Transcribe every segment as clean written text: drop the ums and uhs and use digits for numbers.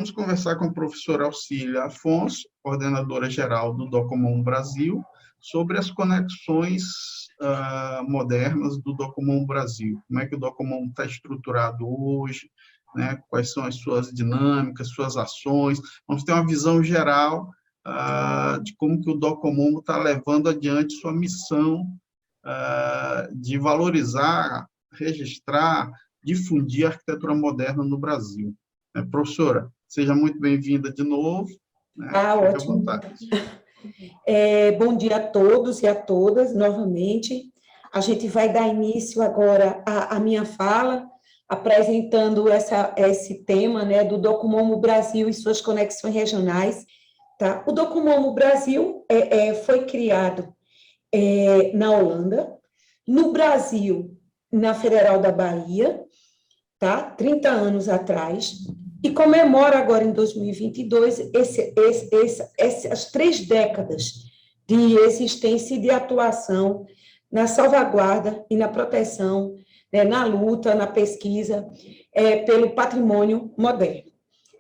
vamos conversar com a professora Auxília Afonso, coordenadora geral do Docomum Brasil, sobre as conexões modernas do Docomum Brasil. Como é que o Docomum está estruturado hoje, né? Quais são as suas dinâmicas, suas ações. Vamos ter uma visão geral de como que o Docomum está levando adiante sua missão de valorizar, registrar, difundir a arquitetura moderna no Brasil. Professora, seja muito bem-vinda de novo. Fique ótimo. à vontade. Bom dia a todos e a todas, novamente. A gente vai dar início agora à minha fala, apresentando esse tema, né, do Docomomo Brasil e suas conexões regionais. Tá? O Docomomo Brasil foi criado na Holanda, no Brasil, na Federal da Bahia, tá? 30 anos atrás, e comemora agora, em 2022, essas 3 décadas de existência e de atuação na salvaguarda e na proteção, né, na luta, na pesquisa pelo patrimônio moderno.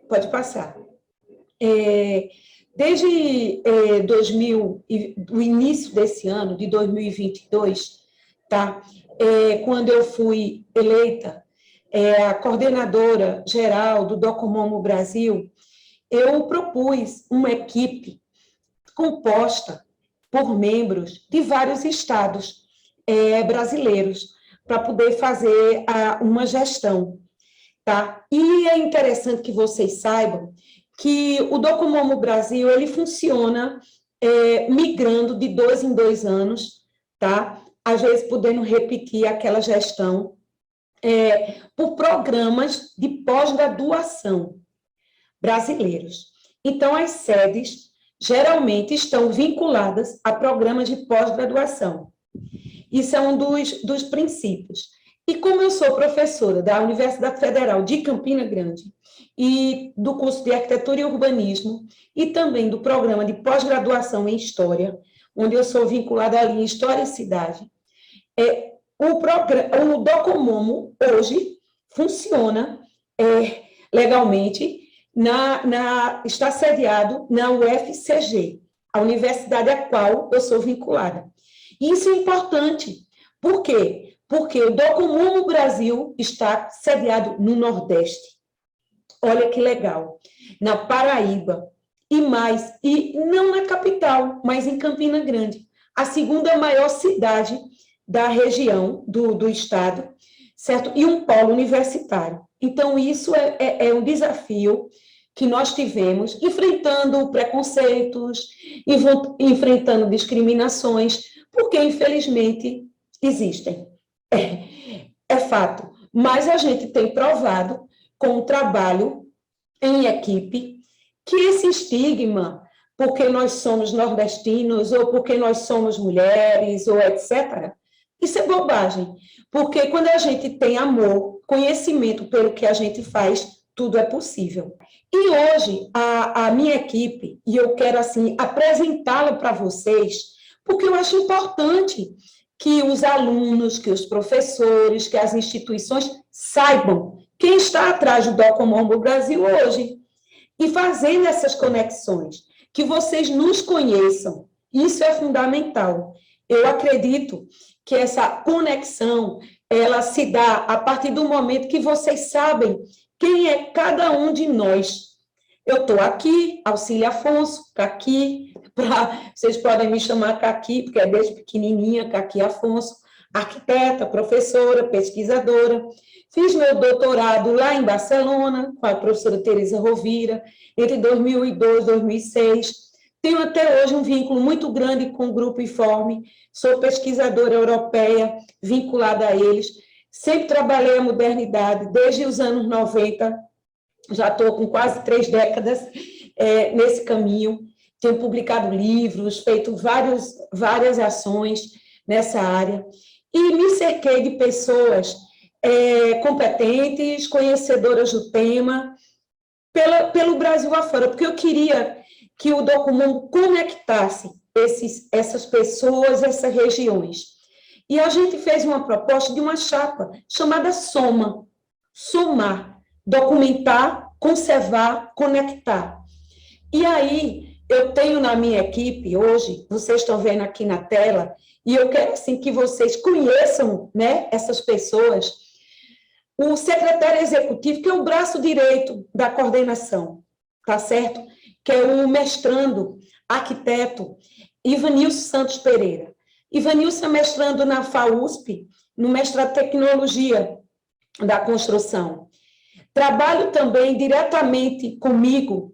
Pode passar. Desde o início desse ano, de 2022, tá? Quando eu fui eleita a coordenadora geral do Docomomo Brasil, eu propus uma equipe composta por membros de vários estados brasileiros, para poder fazer uma gestão. Tá? E é interessante que vocês saibam que o Docomomo Brasil ele funciona migrando de 2 em 2 anos, tá? Às vezes podendo repetir aquela gestão por programas de pós-graduação brasileiros. Então, as sedes geralmente estão vinculadas a programas de pós-graduação. Isso é um dos princípios. E como eu sou professora da Universidade Federal de Campina Grande e do curso de Arquitetura e Urbanismo e também do programa de pós-graduação em História, onde eu sou vinculada ali em História e Cidade, o Docomomo hoje funciona legalmente, está sediado na UFCG, a universidade a qual eu sou vinculada. Isso é importante. Por quê? Porque o Docomomo Brasil está sediado no Nordeste. Olha que legal. Na Paraíba. E não na capital, mas em Campina Grande, a segunda maior cidade da região, do estado, certo? E um polo universitário. Então, isso é um desafio que nós tivemos, enfrentando preconceitos, enfrentando discriminações, porque, infelizmente, existem. É fato. Mas a gente tem provado, com o trabalho em equipe, que esse estigma, porque nós somos nordestinos, ou porque nós somos mulheres, ou etc., isso é bobagem, porque quando a gente tem amor, conhecimento pelo que a gente faz, tudo é possível. E hoje, a minha equipe, e eu quero, assim, apresentá-la para vocês, porque eu acho importante que os alunos, que os professores, que as instituições saibam quem está atrás do Docomomo Brasil hoje, e fazendo essas conexões, que vocês nos conheçam, isso é fundamental. Eu acredito que essa conexão, ela se dá a partir do momento que vocês sabem quem é cada um de nós. Eu estou aqui, Auxília Afonso, Caqui, vocês podem me chamar Caqui, porque é desde pequenininha, Caqui Afonso, arquiteta, professora, pesquisadora. Fiz meu doutorado lá em Barcelona, com a professora Teresa Rovira, entre 2002 e 2006. Tenho até hoje um vínculo muito grande com o Grupo IFORME, sou pesquisadora europeia, vinculada a eles. Sempre trabalhei a modernidade, desde os anos 90, já estou com quase 3 décadas nesse caminho. Tenho publicado livros, feito várias ações nessa área, e me cerquei de pessoas competentes, conhecedoras do tema, pelo Brasil afora, porque eu queria que o Docomomo conectasse essas pessoas, essas regiões. E a gente fez uma proposta de uma chapa chamada SOMA, somar, documentar, conservar, conectar. E aí, eu tenho na minha equipe hoje, vocês estão vendo aqui na tela, e eu quero assim, que vocês conheçam, né, essas pessoas, o secretário executivo, que é o braço direito da coordenação, tá certo? Que é o mestrando, arquiteto, Ivanilson Santos Pereira. Ivanilson é mestrando na FAUSP, no mestrado de Tecnologia da Construção. Trabalho também diretamente comigo,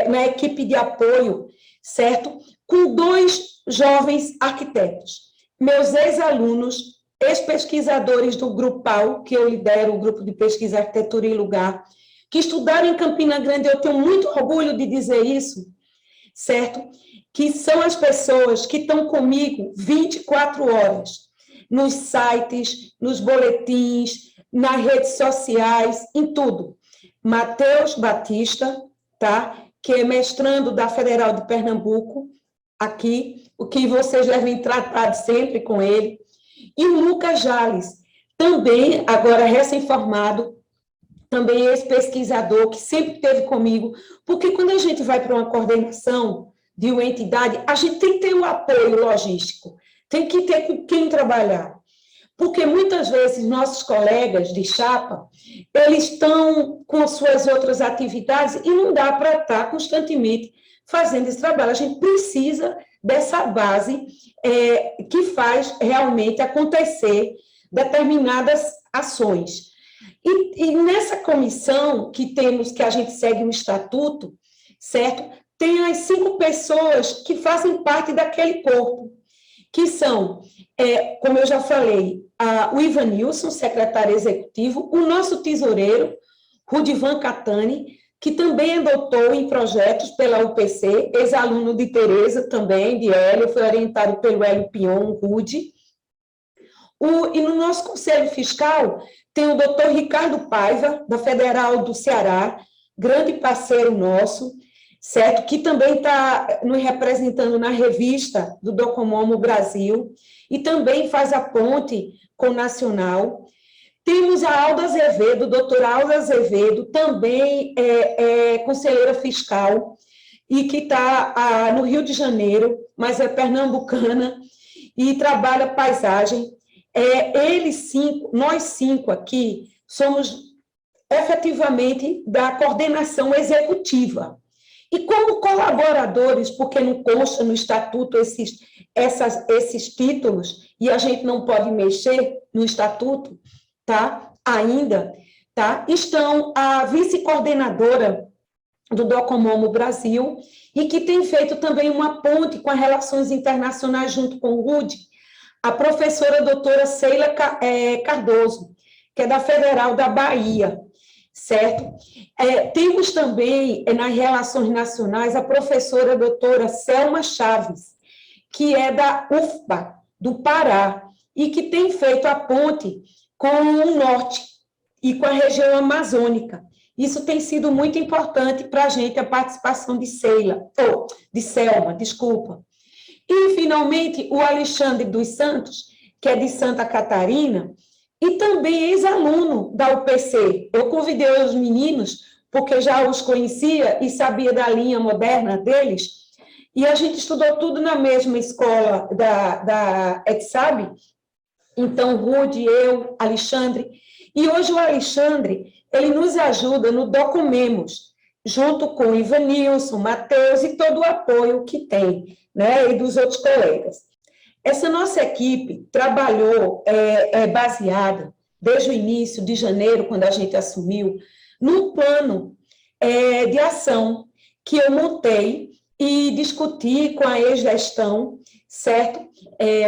na equipe de apoio, certo? Com 2 jovens arquitetos, meus ex-alunos, ex-pesquisadores do Grupal, que eu lidero, o Grupo de Pesquisa Arquitetura e Lugar, que estudaram em Campina Grande, eu tenho muito orgulho de dizer isso, certo? Que são as pessoas que estão comigo 24 horas, nos sites, nos boletins, nas redes sociais, em tudo. Matheus Batista, tá? Que é mestrando da Federal de Pernambuco, aqui, o que vocês devem tratar sempre com ele. E o Lucas Jales, também, agora recém-formado, também ex-pesquisador, que sempre esteve comigo, porque quando a gente vai para uma coordenação de uma entidade, a gente tem que ter um apoio logístico, tem que ter com quem trabalhar. Porque muitas vezes nossos colegas de chapa, eles estão com suas outras atividades e não dá para estar constantemente fazendo esse trabalho. A gente precisa dessa base que faz realmente acontecer determinadas ações. E nessa comissão que temos, que a gente segue o estatuto, certo? Tem as 5 pessoas que fazem parte daquele corpo, que são, como eu já falei, o Ivanilson, secretário executivo, o nosso tesoureiro, Rudivan Catani, que também é doutor em projetos pela UPC, ex-aluno de Tereza também, de Hélio, foi orientado pelo Hélio Pion, Rudi. E no nosso conselho fiscal tem o doutor Ricardo Paiva, da Federal do Ceará, grande parceiro nosso, certo? Que também está nos representando na revista do Docomomo Brasil, e também faz a ponte com o Nacional. Temos a Alda Azevedo, doutora Alda Azevedo, também é conselheira fiscal, e que está no Rio de Janeiro, mas é pernambucana, e trabalha paisagem. Nós 5 aqui, somos efetivamente da coordenação executiva. E como colaboradores, porque não consta no estatuto esses títulos, e a gente não pode mexer no estatuto, tá? Ainda, tá? Estão a vice-coordenadora do Docomomo Brasil, e que tem feito também uma ponte com as relações internacionais junto com o Rudi, a professora doutora Sheila Cardoso, que é da Federal da Bahia, certo? Temos também, nas relações nacionais, a professora doutora Selma Chaves, que é da UFBA, do Pará, e que tem feito a ponte com o norte e com a região amazônica. Isso tem sido muito importante para a gente, a participação de Selma, desculpa. E, finalmente, o Alexandre dos Santos, que é de Santa Catarina, e também ex-aluno da UPC. Eu convidei os meninos, porque já os conhecia e sabia da linha moderna deles, e a gente estudou tudo na mesma escola da ETSAB, então, Rude, eu, Alexandre, e hoje o Alexandre, ele nos ajuda no Documemos, junto com o Ivanilson, Matheus e todo o apoio que tem, né, e dos outros colegas. Essa nossa equipe trabalhou baseada, desde o início de janeiro, quando a gente assumiu, num plano de ação que eu montei e discuti com a ex-gestão, certo?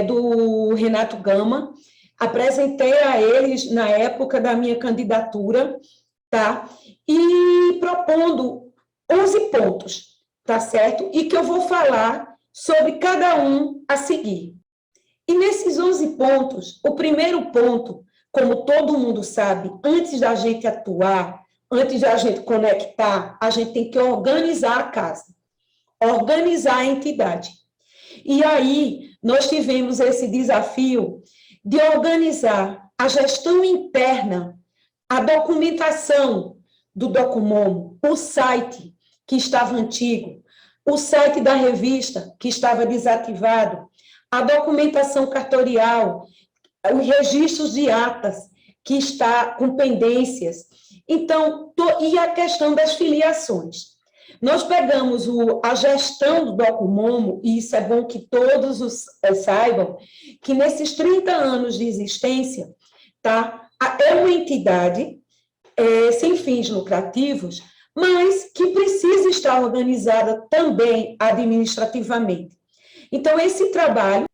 Do Renato Gama, apresentei a eles na época da minha candidatura, tá? E propondo 11 pontos, tá certo? E que eu vou falar sobre cada um a seguir. E nesses 11 pontos, o primeiro ponto, como todo mundo sabe, antes da gente atuar, antes da gente conectar, a gente tem que organizar a casa, organizar a entidade. E aí, nós tivemos esse desafio de organizar a gestão interna, a documentação do Docomomo, o site que estava antigo, o site da revista que estava desativado, a documentação cartorial, os registros de atas que está com pendências. Então, e a questão das filiações. Nós pegamos a gestão do Docomomo, e isso é bom que todos saibam, que nesses 30 anos de existência, tá, é uma entidade sem fins lucrativos, mas que precisa estar organizada também administrativamente. Então, esse trabalho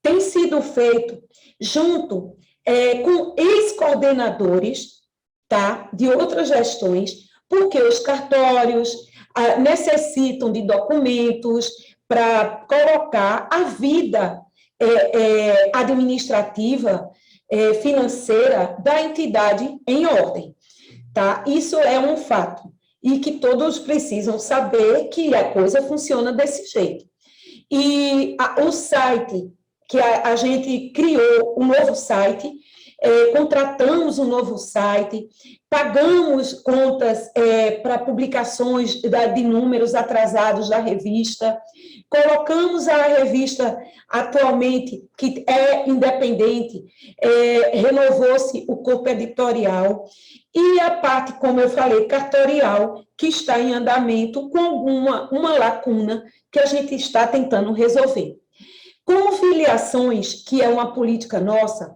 tem sido feito junto com ex-coordenadores, tá, de outras gestões, porque os cartórios necessitam de documentos para colocar a vida administrativa, financeira da entidade em ordem. Tá? Isso é um fato, e que todos precisam saber que a coisa funciona desse jeito. E o site, que a gente criou um novo site, contratamos um novo site, pagamos contas para publicações de números atrasados da revista, colocamos a revista atualmente, que é independente, renovou-se o corpo editorial, e a parte, como eu falei, cartorial, que está em andamento com uma lacuna que a gente está tentando resolver. Com filiações, que é uma política nossa,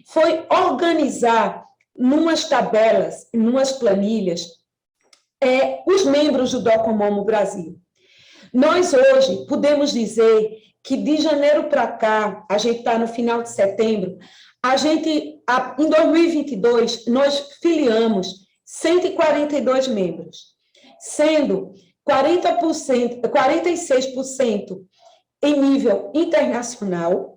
foi organizar numas tabelas, numas planilhas, os membros do Docomomo Brasil. Nós hoje podemos dizer que de janeiro para cá, a gente está no final de setembro, em 2022, nós filiamos 142 membros, sendo 46% em nível internacional,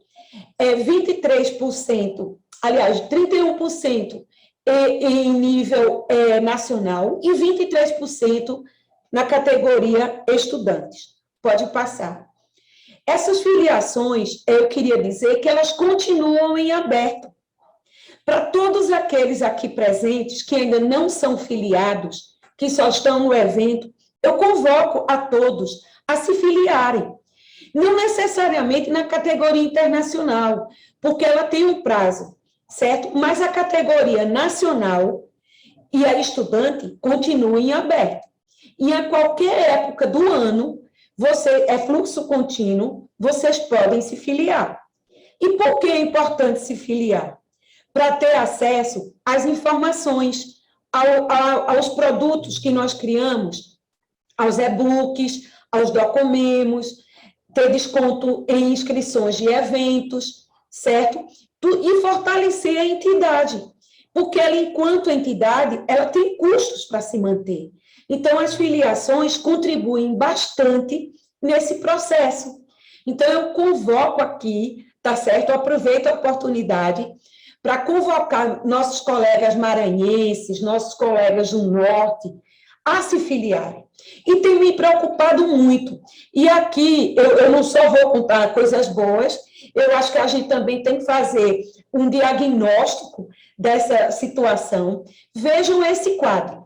23%, aliás, 31% em nível nacional e 23% na categoria estudantes. Pode passar. Essas filiações, eu queria dizer que elas continuam em aberto. Para todos aqueles aqui presentes que ainda não são filiados, que só estão no evento, eu convoco a todos a se filiarem. Não necessariamente na categoria internacional, porque ela tem um prazo, certo? Mas a categoria nacional e a estudante continuam em aberto. E a qualquer época do ano, é fluxo contínuo, vocês podem se filiar. E por que é importante se filiar? Para ter acesso às informações, aos produtos que nós criamos, aos e-books, aos documemos, ter desconto em inscrições de eventos, certo? E fortalecer a entidade, porque ela, enquanto entidade, ela tem custos para se manter. Então, as filiações contribuem bastante nesse processo. Então, eu convoco aqui, tá certo? Eu aproveito a oportunidade para convocar nossos colegas maranhenses, nossos colegas do Norte, a se filiarem. E tem me preocupado muito. E aqui, eu não só vou contar coisas boas, eu acho que a gente também tem que fazer um diagnóstico dessa situação. Vejam esse quadro.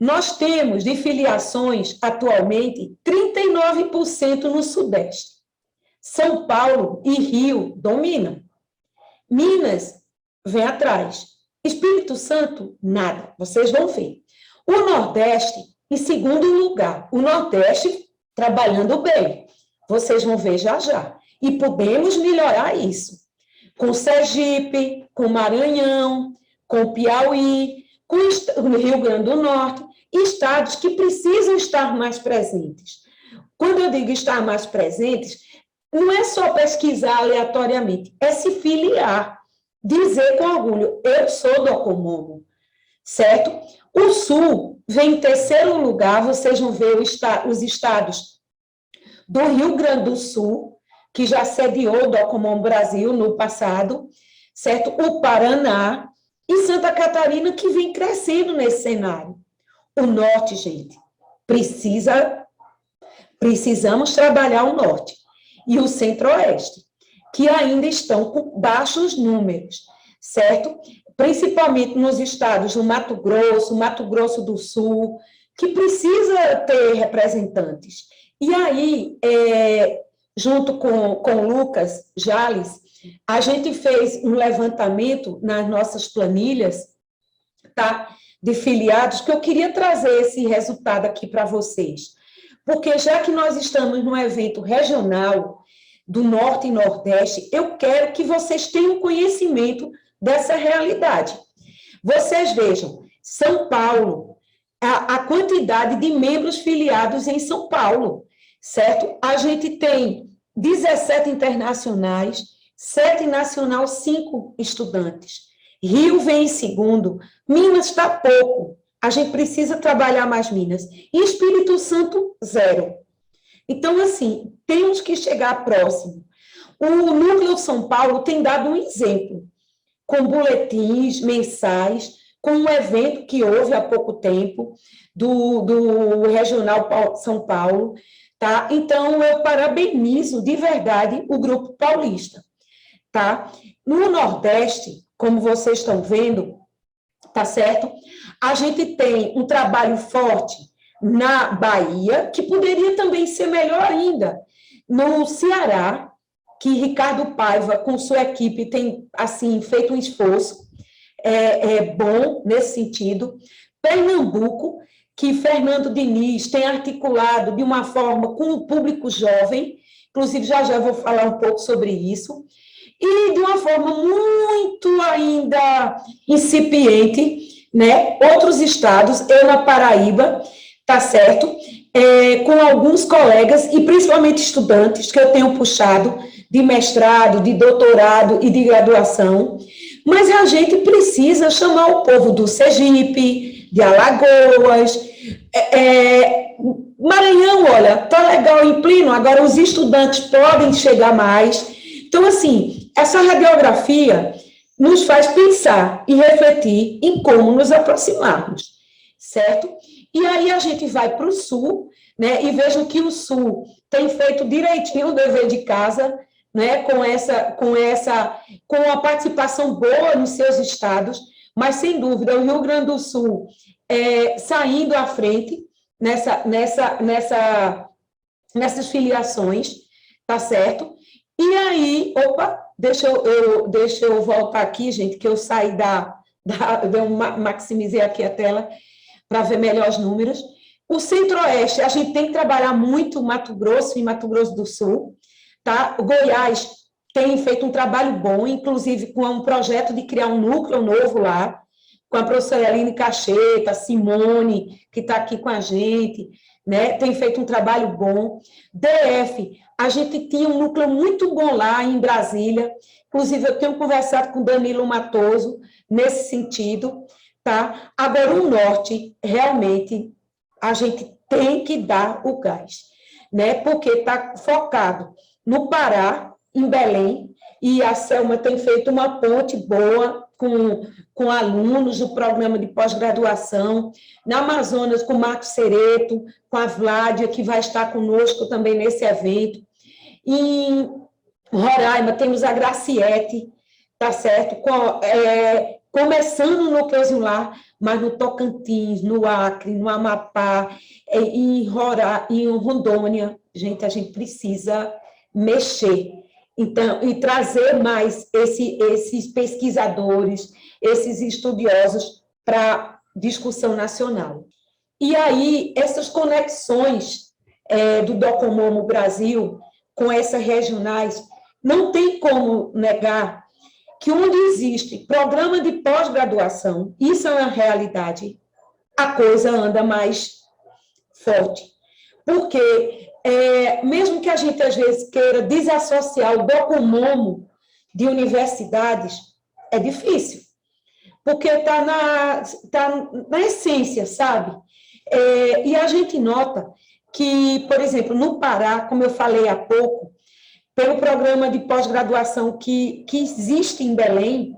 Nós temos de filiações, atualmente, 39% no Sudeste. São Paulo e Rio dominam. Minas vem atrás. Espírito Santo, nada. Vocês vão ver. O Nordeste, em segundo lugar. O Nordeste trabalhando bem. Vocês vão ver já já. E podemos melhorar isso. Com Sergipe, com Maranhão, com Piauí, com o Rio Grande do Norte, estados que precisam estar mais presentes. Quando eu digo estar mais presentes, não é só pesquisar aleatoriamente, é se filiar, dizer com orgulho, eu sou Docomomo, certo? O Sul vem em terceiro lugar, vocês vão ver os estados do Rio Grande do Sul, que já sediou o Docomomo Brasil no passado, certo? O Paraná e Santa Catarina, que vem crescendo nesse cenário. O Norte, gente, precisamos trabalhar o Norte. E o Centro-Oeste, que ainda estão com baixos números, certo? principalmente nos estados do Mato Grosso do Sul, que precisa ter representantes. E aí, junto com o Lucas Jales, a gente fez um levantamento nas nossas planilhas, tá, de filiados, que eu queria trazer esse resultado aqui para vocês. Porque já que nós estamos num evento regional do Norte e Nordeste, eu quero que vocês tenham conhecimento dessa realidade. Vocês vejam, São Paulo, a quantidade de membros filiados em São Paulo, certo? A gente tem 17 internacionais, 7 nacional, 5 estudantes. Rio vem em segundo, Minas está pouco, a gente precisa trabalhar mais Minas. E Espírito Santo, 0. Então, assim, temos que chegar próximo. O Núcleo São Paulo tem dado um exemplo, com boletins mensais, com um evento que houve há pouco tempo, do Regional São Paulo, tá? Então, eu parabenizo de verdade o Grupo Paulista, tá? No Nordeste, como vocês estão vendo, tá certo? A gente tem um trabalho forte na Bahia, que poderia também ser melhor ainda, no Ceará, que Ricardo Paiva, com sua equipe, tem, assim, feito um esforço bom nesse sentido. Pernambuco, que Fernando Diniz tem articulado de uma forma com o público jovem, inclusive já vou falar um pouco sobre isso, e de uma forma muito ainda incipiente, né? Outros estados, eu na Paraíba, tá certo? Com alguns colegas, e principalmente estudantes, que eu tenho puxado de mestrado, de doutorado e de graduação, mas a gente precisa chamar o povo do Sergipe, de Alagoas, Maranhão, olha, tá legal em Plino, agora os estudantes podem chegar mais. Então, assim, essa radiografia nos faz pensar e refletir em como nos aproximarmos, certo? E aí a gente vai para o Sul, né, e vejam que o Sul tem feito direitinho o dever de casa, né, com a participação boa nos seus estados, mas, sem dúvida, o Rio Grande do Sul saindo à frente nessas filiações, tá certo? E aí, deixa eu voltar aqui, gente, que eu saí maximizei aqui a tela para ver melhor os números. O Centro-Oeste, a gente tem que trabalhar muito Mato Grosso e Mato Grosso do Sul, tá? O Goiás tem feito um trabalho bom, inclusive com um projeto de criar um núcleo novo lá, com a professora Aline Cacheta, Simone, que está aqui com a gente, né? Tem feito um trabalho bom. DF, a gente tinha um núcleo muito bom lá em Brasília, inclusive eu tenho conversado com Danilo Matoso nesse sentido, tá? Agora, o Norte, realmente, a gente tem que dar o gás, né? Porque está focado no Pará, em Belém, e a Selma tem feito uma ponte boa com alunos do programa de pós-graduação, na Amazonas com o Marcos Cereto, com a Vládia, que vai estar conosco também nesse evento. Em Roraima temos a Graciete, tá certo? Começando no Cleusilar, mas no Tocantins, no Acre, no Amapá, em Rondônia, gente, a gente precisa mexer. Então, e trazer mais esses pesquisadores, esses estudiosos para discussão nacional. E aí, essas conexões do Docomomo Brasil com essas regionais, não tem como negar que onde existe programa de pós-graduação, isso é uma realidade, a coisa anda mais forte. Porque, mesmo que a gente, às vezes, queira desassociar o Docomomo de universidades, é difícil. Porque está na essência, sabe? E a gente nota que, por exemplo, no Pará, como eu falei há pouco, pelo programa de pós-graduação que existe em Belém,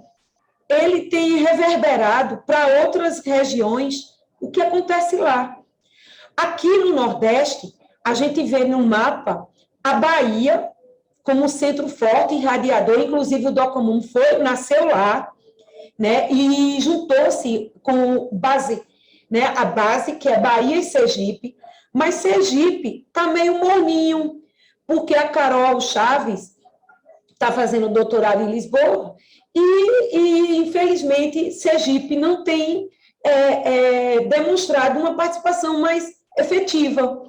ele tem reverberado para outras regiões o que acontece lá. Aqui no Nordeste, a gente vê no mapa a Bahia como um centro forte e radiador, inclusive o Docomomo nasceu lá, né? E juntou-se com base, né? A base, que é Bahia e Sergipe, mas Sergipe está meio morninho, porque a Carol Chaves está fazendo doutorado em Lisboa e infelizmente, Sergipe não tem demonstrado uma participação mais efetiva.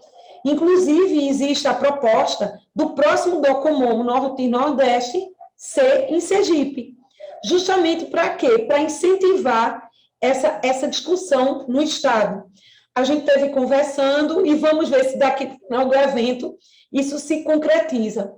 Inclusive, existe a proposta do próximo DOCOMOMO Norte e Nordeste ser em Sergipe. Justamente para quê? Para incentivar essa discussão no Estado. A gente esteve conversando e vamos ver se daqui para o final do evento isso se concretiza.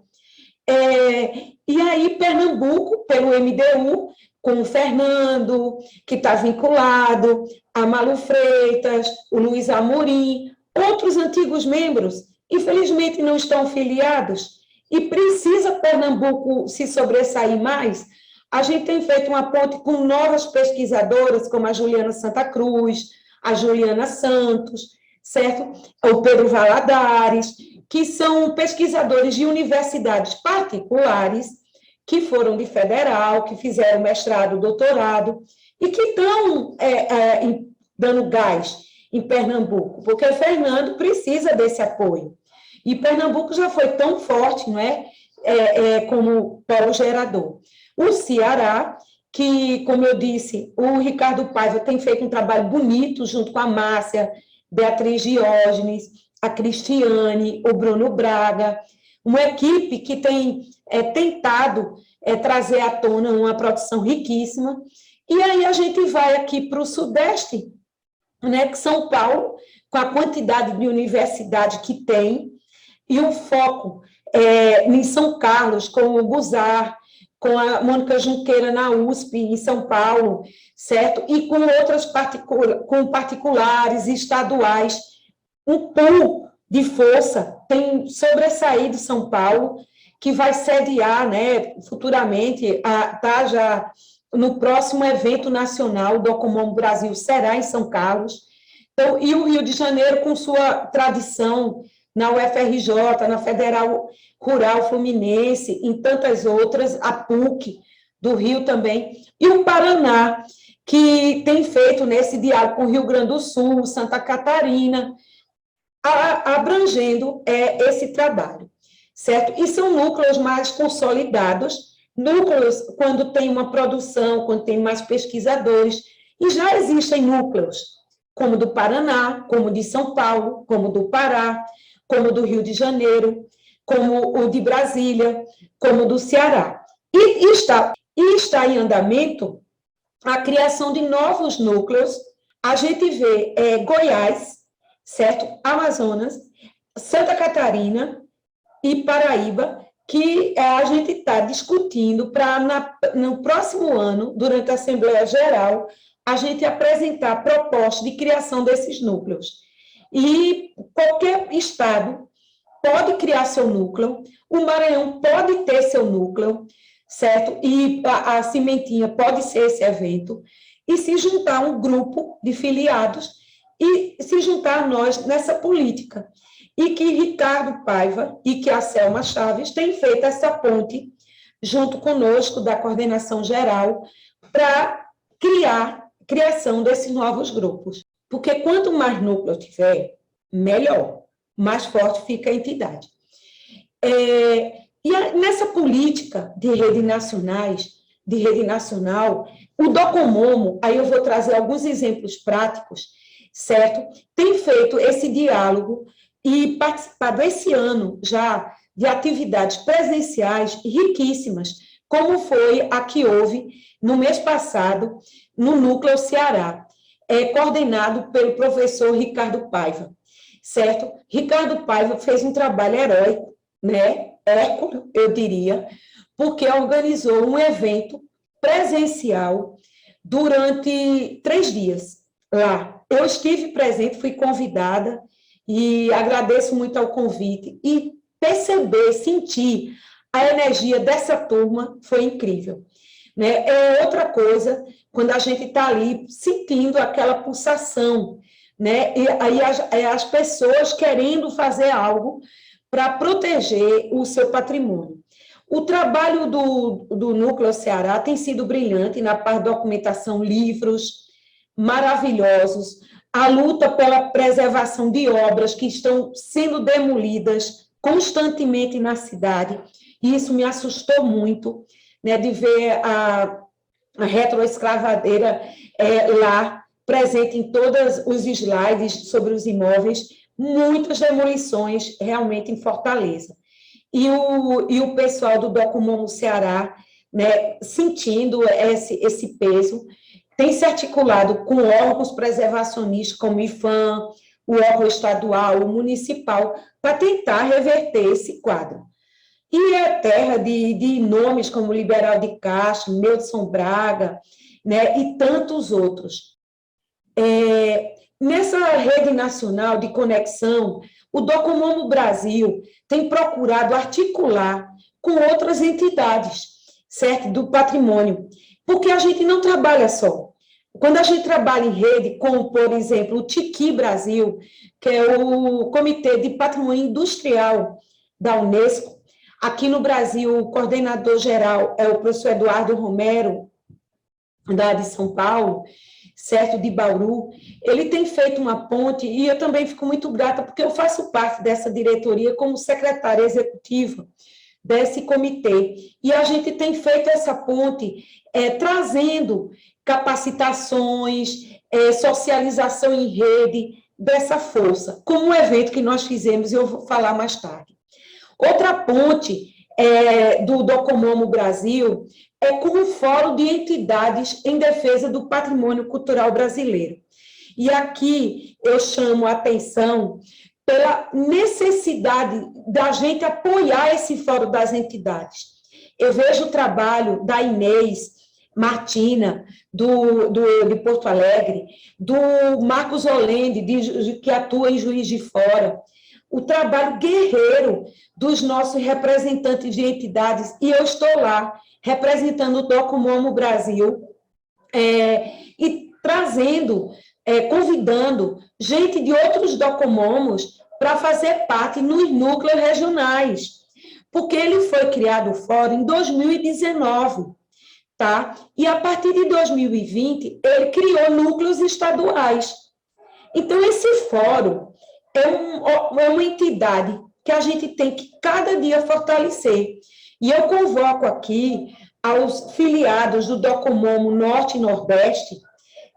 E aí, Pernambuco, pelo MDU, com o Fernando, que está vinculado, a Malu Freitas, o Luiz Amorim, outros antigos membros, infelizmente não estão filiados, e precisa Pernambuco se sobressair mais. A gente tem feito uma ponte com novas pesquisadoras, como a Juliana Santa Cruz, a Juliana Santos, certo? O Pedro Valadares, que são pesquisadores de universidades particulares, que foram de federal, que fizeram mestrado, doutorado, e que estão dando gás em Pernambuco, porque o Fernando precisa desse apoio. E Pernambuco já foi tão forte, não é? Como polo gerador. O Ceará, que, como eu disse, o Ricardo Paiva tem feito um trabalho bonito junto com a Márcia, Beatriz Diógenes, a Cristiane, o Bruno Braga, uma equipe que tem tentado trazer à tona uma produção riquíssima. E aí a gente vai aqui para o Sudeste, né, que São Paulo, com a quantidade de universidade que tem, e o foco em São Carlos, com o Guzar, com a Mônica Junqueira na USP, em São Paulo, certo? E com outras com particulares e estaduais. Um pool de força tem sobressaído São Paulo, que vai sediar, né, futuramente, já no próximo evento nacional, o DOCOMOMO Brasil será em São Carlos. Então, e o Rio de Janeiro, com sua tradição na UFRJ, na Federal Rural Fluminense, em tantas outras, a PUC do Rio também, e o Paraná, que tem feito nesse diálogo com o Rio Grande do Sul, Santa Catarina, abrangendo esse trabalho, certo? E são núcleos mais consolidados, núcleos quando tem uma produção, quando tem mais pesquisadores, e já existem núcleos, como do Paraná, como de São Paulo, como do Pará, como do Rio de Janeiro, como o de Brasília, como do Ceará. E está em andamento a criação de novos núcleos. A gente vê Goiás, certo? Amazonas, Santa Catarina e Paraíba, que a gente está discutindo para, no próximo ano, durante a Assembleia Geral, a gente apresentar propostas de criação desses núcleos. E qualquer estado pode criar seu núcleo, o Maranhão pode ter seu núcleo, certo? E a Cimentinha pode ser esse evento, e se juntar um grupo de filiados e se juntar a nós nessa política. E que Ricardo Paiva e que a Selma Chaves têm feito essa ponte, junto conosco, da coordenação geral, para criação desses novos grupos. Porque quanto mais núcleo tiver, melhor, mais forte fica a entidade. E nessa política de rede nacional, o DOCOMOMO, aí eu vou trazer alguns exemplos práticos, certo? Tem feito esse diálogo e participado esse ano já de atividades presenciais riquíssimas, como foi a que houve no mês passado no Núcleo Ceará, coordenado pelo professor Ricardo Paiva, certo? Ricardo Paiva fez um trabalho heróico, né? Hércules, eu diria, porque organizou um evento presencial durante 3 dias lá. Eu estive presente, fui convidada e agradeço muito ao convite e perceber, sentir a energia dessa turma foi incrível. Né? É outra coisa quando a gente está ali sentindo aquela pulsação, né? E aí as pessoas querendo fazer algo para proteger o seu patrimônio. O trabalho do Núcleo Ceará tem sido brilhante na parte de documentação, livros maravilhosos, a luta pela preservação de obras que estão sendo demolidas constantemente na cidade, e isso me assustou muito, né, de ver a retroescavadeira lá presente em todos os slides sobre os imóveis, muitas demolições realmente em Fortaleza. E o pessoal do Docomomo Ceará, né, sentindo esse peso, tem se articulado com órgãos preservacionistas, como o IFAM, o órgão estadual, o municipal, para tentar reverter esse quadro. E é terra de nomes como Liberal de Castro, Neudson Braga, né, e tantos outros. Nessa rede nacional de conexão, o Docomomo Brasil tem procurado articular com outras entidades, certo, do patrimônio, porque a gente não trabalha só. Quando a gente trabalha em rede, como, por exemplo, o TIQui Brasil, que é o Comitê de Patrimônio Industrial da Unesco, aqui no Brasil, o coordenador-geral é o professor Eduardo Romero, da de São Paulo, certo, de Bauru. Ele tem feito uma ponte, e eu também fico muito grata, porque eu faço parte dessa diretoria como secretária executiva desse comitê, e a gente tem feito essa ponte, trazendo capacitações, socialização em rede, dessa força, como um evento que nós fizemos, e eu vou falar mais tarde. Outra ponte do Docomomo Brasil é com o Fórum de Entidades em Defesa do Patrimônio Cultural Brasileiro. E aqui eu chamo a atenção pela necessidade da gente apoiar esse Fórum das Entidades. Eu vejo o trabalho da Inês Martina, de Porto Alegre, do Marcos Olende, que atua em Juiz de Fora, o trabalho guerreiro dos nossos representantes de entidades, e eu estou lá representando o Docomomo Brasil, e trazendo, convidando gente de outros Docomomos para fazer parte nos núcleos regionais, porque ele foi criado o fórum em 2019, tá? E a partir de 2020, ele criou núcleos estaduais. Então, esse fórum é uma entidade que a gente tem que cada dia fortalecer. E eu convoco aqui aos filiados do Docomomo Norte e Nordeste,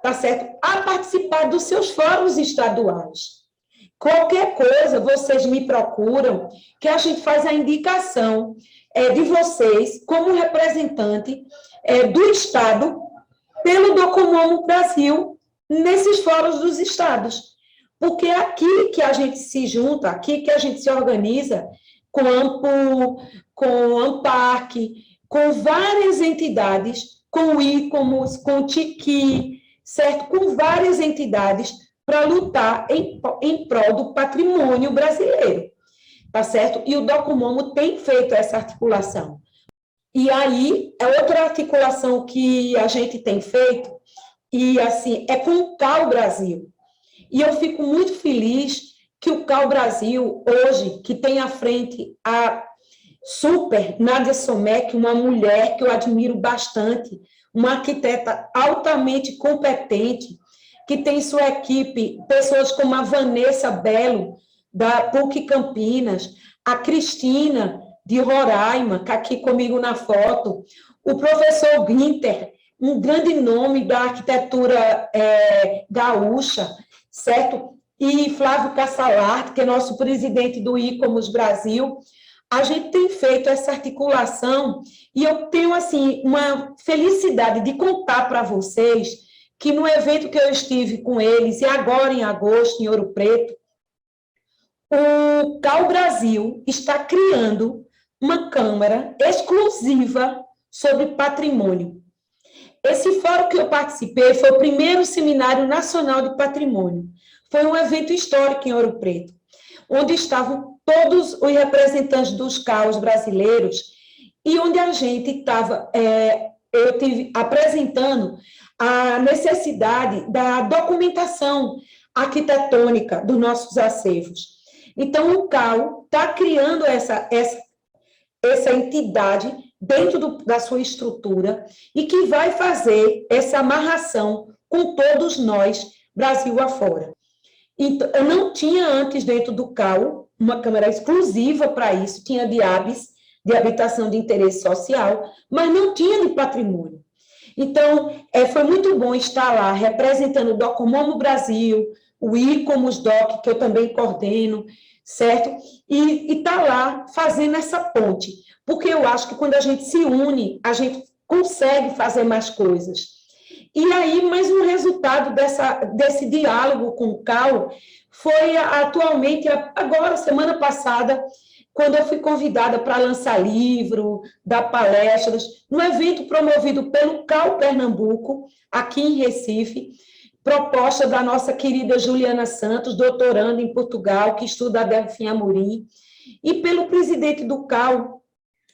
tá certo? A participar dos seus fóruns estaduais. Qualquer coisa, vocês me procuram, que a gente faz a indicação de vocês, como representante do Estado, pelo Docomomo Brasil, nesses fóruns dos estados. Porque é aqui que a gente se junta, aqui que a gente se organiza com AMPU, com AMPAC, com várias entidades, com o ICOMOS, com o TIQui, certo? Com várias entidades para lutar em prol do patrimônio brasileiro, tá certo? E o Docomomo tem feito essa articulação. E aí, outra articulação que a gente tem feito, e assim, é com o CAU Brasil. E eu fico muito feliz que o CAU Brasil, hoje, que tem à frente a super Nádia Somek, uma mulher que eu admiro bastante, uma arquiteta altamente competente, que tem em sua equipe pessoas como a Vanessa Belo, da PUC Campinas, a Cristina, de Roraima, que aqui comigo na foto, o professor Ginter, um grande nome da arquitetura gaúcha, certo? E Flávio Cassalarte, que é nosso presidente do ICOMOS Brasil. A gente tem feito essa articulação e eu tenho, assim, uma felicidade de contar para vocês que no evento que eu estive com eles, e agora em agosto, em Ouro Preto, o CAU Brasil está criando uma câmara exclusiva sobre patrimônio. Esse fórum que eu participei foi o primeiro Seminário Nacional de Patrimônio. Foi um evento histórico em Ouro Preto, onde estavam todos os representantes dos CAUs brasileiros e onde a gente estava, eu tive apresentando a necessidade da documentação arquitetônica dos nossos acervos. Então, o CAU está criando essa entidade dentro da sua estrutura e que vai fazer essa amarração com todos nós, Brasil afora. Então, eu não tinha antes dentro do CAU uma câmara exclusiva para isso, tinha de HABs, de habitação de interesse social, mas não tinha de patrimônio. Então, foi muito bom estar lá representando o Docomomo Brasil, o ICOMOS DOC, que eu também coordeno, certo? E estar lá fazendo essa ponte, porque eu acho que quando a gente se une, a gente consegue fazer mais coisas. E aí, mais um resultado desse diálogo com o CAU foi atualmente, agora, semana passada, quando eu fui convidada para lançar livro, dar palestras, num evento promovido pelo CAU Pernambuco, aqui em Recife, proposta da nossa querida Juliana Santos, doutoranda em Portugal, que estuda a Delfim Amorim, e pelo presidente do CAU,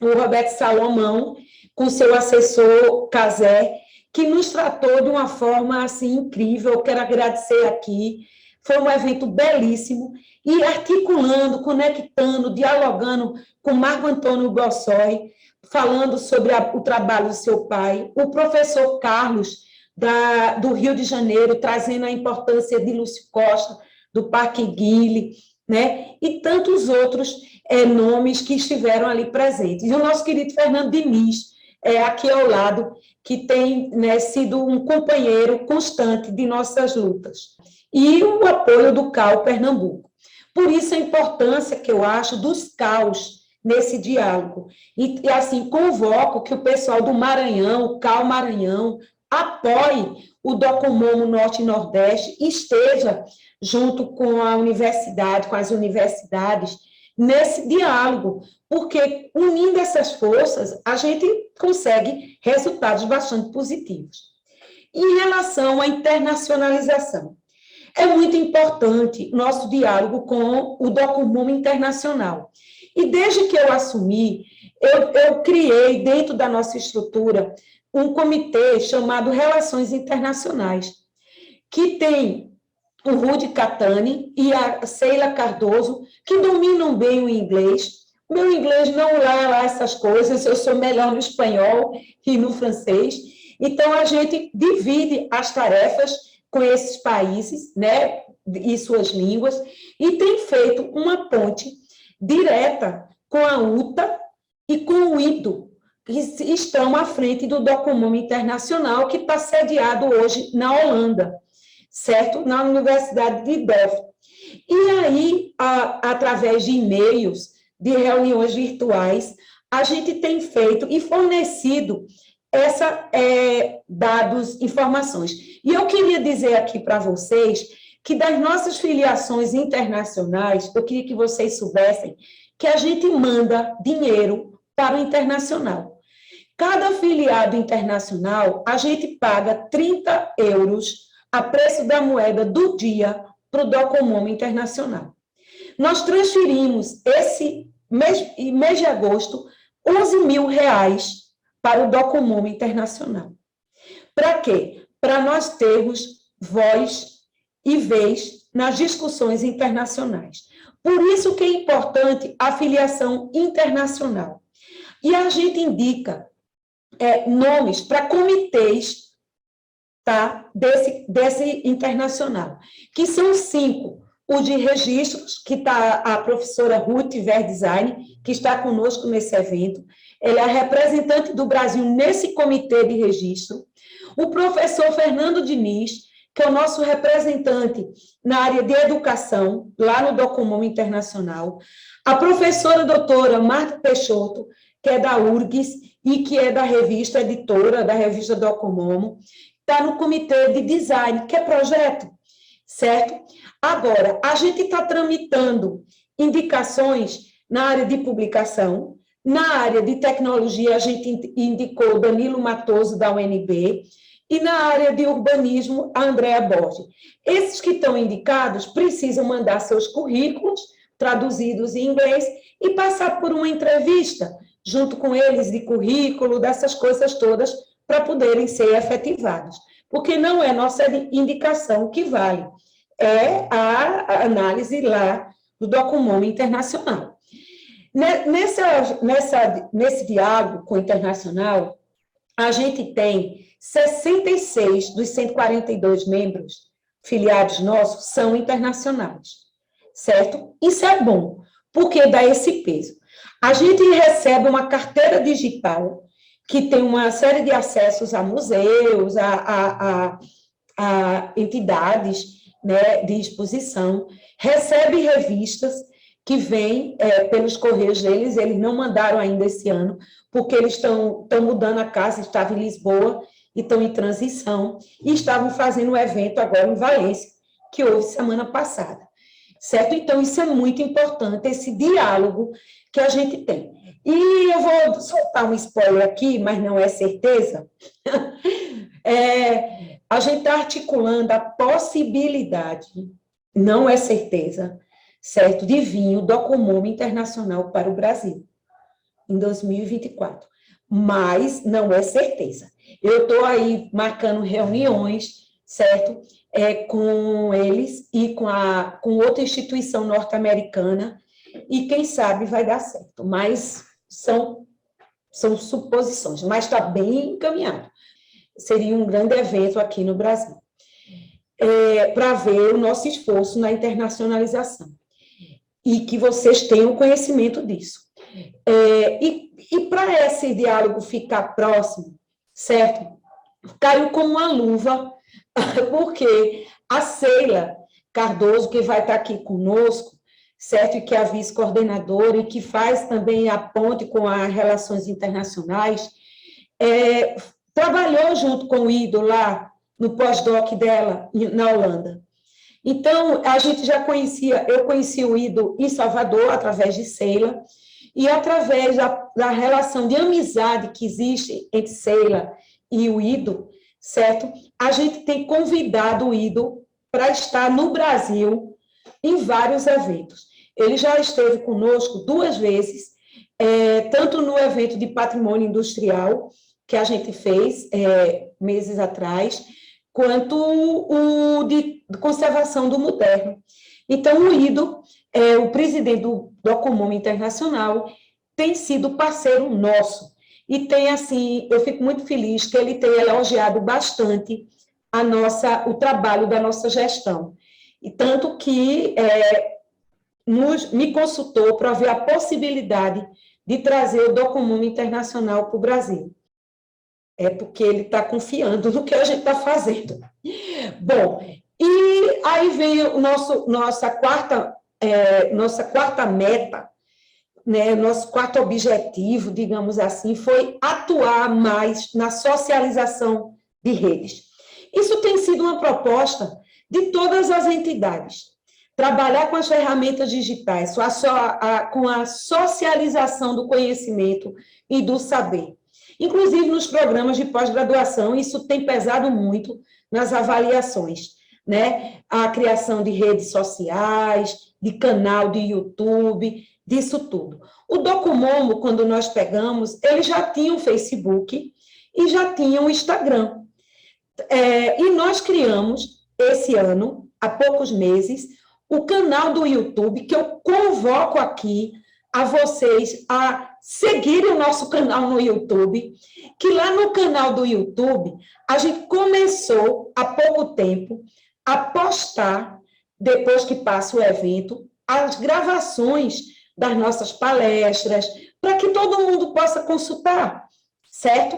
o Roberto Salomão, com seu assessor Casé, que nos tratou de uma forma assim incrível. Eu quero agradecer aqui. Foi um evento belíssimo, e articulando, conectando, dialogando com Marco Antônio Bossói, falando sobre o trabalho do seu pai, o professor Carlos, do Rio de Janeiro, trazendo a importância de Lúcio Costa, do Parque Guile, né? E tantos outros nomes que estiveram ali presentes. E o nosso querido Fernando Diniz, aqui ao lado, que tem, né, sido um companheiro constante de nossas lutas. E o apoio do CAU Pernambuco. Por isso a importância que eu acho dos CAUs nesse diálogo. E assim, convoco que o pessoal do Maranhão, o CAU Maranhão, apoie o Docomomo Norte e Nordeste, esteja junto com a universidade, com as universidades, nesse diálogo, porque unindo essas forças, a gente consegue resultados bastante positivos. Em relação à internacionalização, é muito importante nosso diálogo com o Docomomo Internacional. E desde que eu assumi, eu criei dentro da nossa estrutura um comitê chamado Relações Internacionais, que tem o Rudy Catani e a Sheila Cardoso, que dominam bem o inglês. Meu inglês não é lá essas coisas, eu sou melhor no espanhol e no francês. Então, a gente divide as tarefas com esses países, né, e suas línguas, e tem feito uma ponte direta com a UTA e com o IDO, que estão à frente do Docomomo Internacional, que está sediado hoje na Holanda, certo? Na Universidade de Delft. E aí, através de e-mails, de reuniões virtuais, a gente tem feito e fornecido dados, informações. E eu queria dizer aqui para vocês que das nossas filiações internacionais, eu queria que vocês soubessem que a gente manda dinheiro para o internacional. Cada afiliado internacional, a gente paga 30 euros a preço da moeda do dia para o Docomomo Internacional. Nós transferimos esse mês de agosto 11 mil reais para o Docomomo Internacional. Para quê? Para nós termos voz e vez nas discussões internacionais. Por isso que é importante a filiação internacional. E a gente indica nomes para comitês, tá, desse internacional, que são 5. O de registros, que está a professora Ruth Verdesign, que está conosco nesse evento. Ela é a representante do Brasil nesse comitê de registro. O professor Fernando Diniz, que é o nosso representante na área de educação, lá no Docomomo Internacional. A professora doutora Marta Peixoto, que é da URGS e que é da revista editora, da revista Docomomo, está no comitê de design, que é projeto, certo? Agora, a gente está tramitando indicações na área de publicação, na área de tecnologia, a gente indicou Danilo Matoso, da UNB, e na área de urbanismo, a Andréa Borges. Esses que estão indicados precisam mandar seus currículos, traduzidos em inglês, e passar por uma entrevista, junto com eles, de currículo, dessas coisas todas, para poderem ser efetivados. Porque não é nossa indicação que vale, é a análise lá do Docomomo Internacional. Nesse diálogo com o internacional, a gente tem 66 dos 142 membros filiados nossos são internacionais, certo? Isso é bom, porque dá esse peso. A gente recebe uma carteira digital que tem uma série de acessos a museus, a entidades, né, de exposição, recebe revistas que vêm pelos correios deles, eles não mandaram ainda esse ano, porque eles estão mudando a casa, estavam em Lisboa e estão em transição, e estavam fazendo um evento agora em Valência, que houve semana passada, certo? Então, isso é muito importante, esse diálogo que a gente tem. E eu vou soltar um spoiler aqui, mas não é certeza. A gente está articulando a possibilidade, não é certeza, certo, de vir o Documum Internacional para o Brasil, em 2024. Mas não é certeza. Eu estou aí marcando reuniões, certo, com eles e com outra instituição norte-americana, e quem sabe vai dar certo, mas são suposições, mas está bem encaminhado. Seria um grande evento aqui no Brasil, para ver o nosso esforço na internacionalização, e que vocês tenham conhecimento disso. E para esse diálogo ficar próximo, certo? Caiu como uma luva, porque a Sheila Cardoso, que vai estar aqui conosco, certo? E que é a vice-coordenadora e que faz também a ponte com as relações internacionais, trabalhou junto com o Ido lá no pós-doc dela, na Holanda. Então, a gente já eu conheci o Ido em Salvador, através de Sheila, e através da relação de amizade que existe entre Sheila e o Ido, certo? A gente tem convidado o Ido para estar no Brasil em vários eventos. Ele já esteve conosco 2 vezes, tanto no evento de patrimônio industrial, que a gente fez meses atrás, quanto o de conservação do moderno. Então, o Ido, o presidente do Documum Internacional, tem sido parceiro nosso. E tem, assim, eu fico muito feliz que ele tenha elogiado bastante o trabalho da nossa gestão. E tanto que me consultou para ver a possibilidade de trazer o Documum Internacional para o Brasil. Porque ele está confiando no que a gente está fazendo. Bom, e aí vem nossa quarta meta, né, nosso quarto objetivo, digamos assim, foi atuar mais na socialização de redes. Isso tem sido uma proposta de todas as entidades. Trabalhar com as ferramentas digitais, com a socialização do conhecimento e do saber. Inclusive nos programas de pós-graduação, isso tem pesado muito nas avaliações, né? A criação de redes sociais, de canal de YouTube, disso tudo. O Docomomo, quando nós pegamos, ele já tinha o Facebook e já tinha o Instagram. E nós criamos, esse ano, há poucos meses, o canal do YouTube, que eu convoco aqui a vocês a seguirem o nosso canal no YouTube, que lá no canal do YouTube, a gente começou, há pouco tempo, a postar, depois que passa o evento, as gravações das nossas palestras, para que todo mundo possa consultar, certo?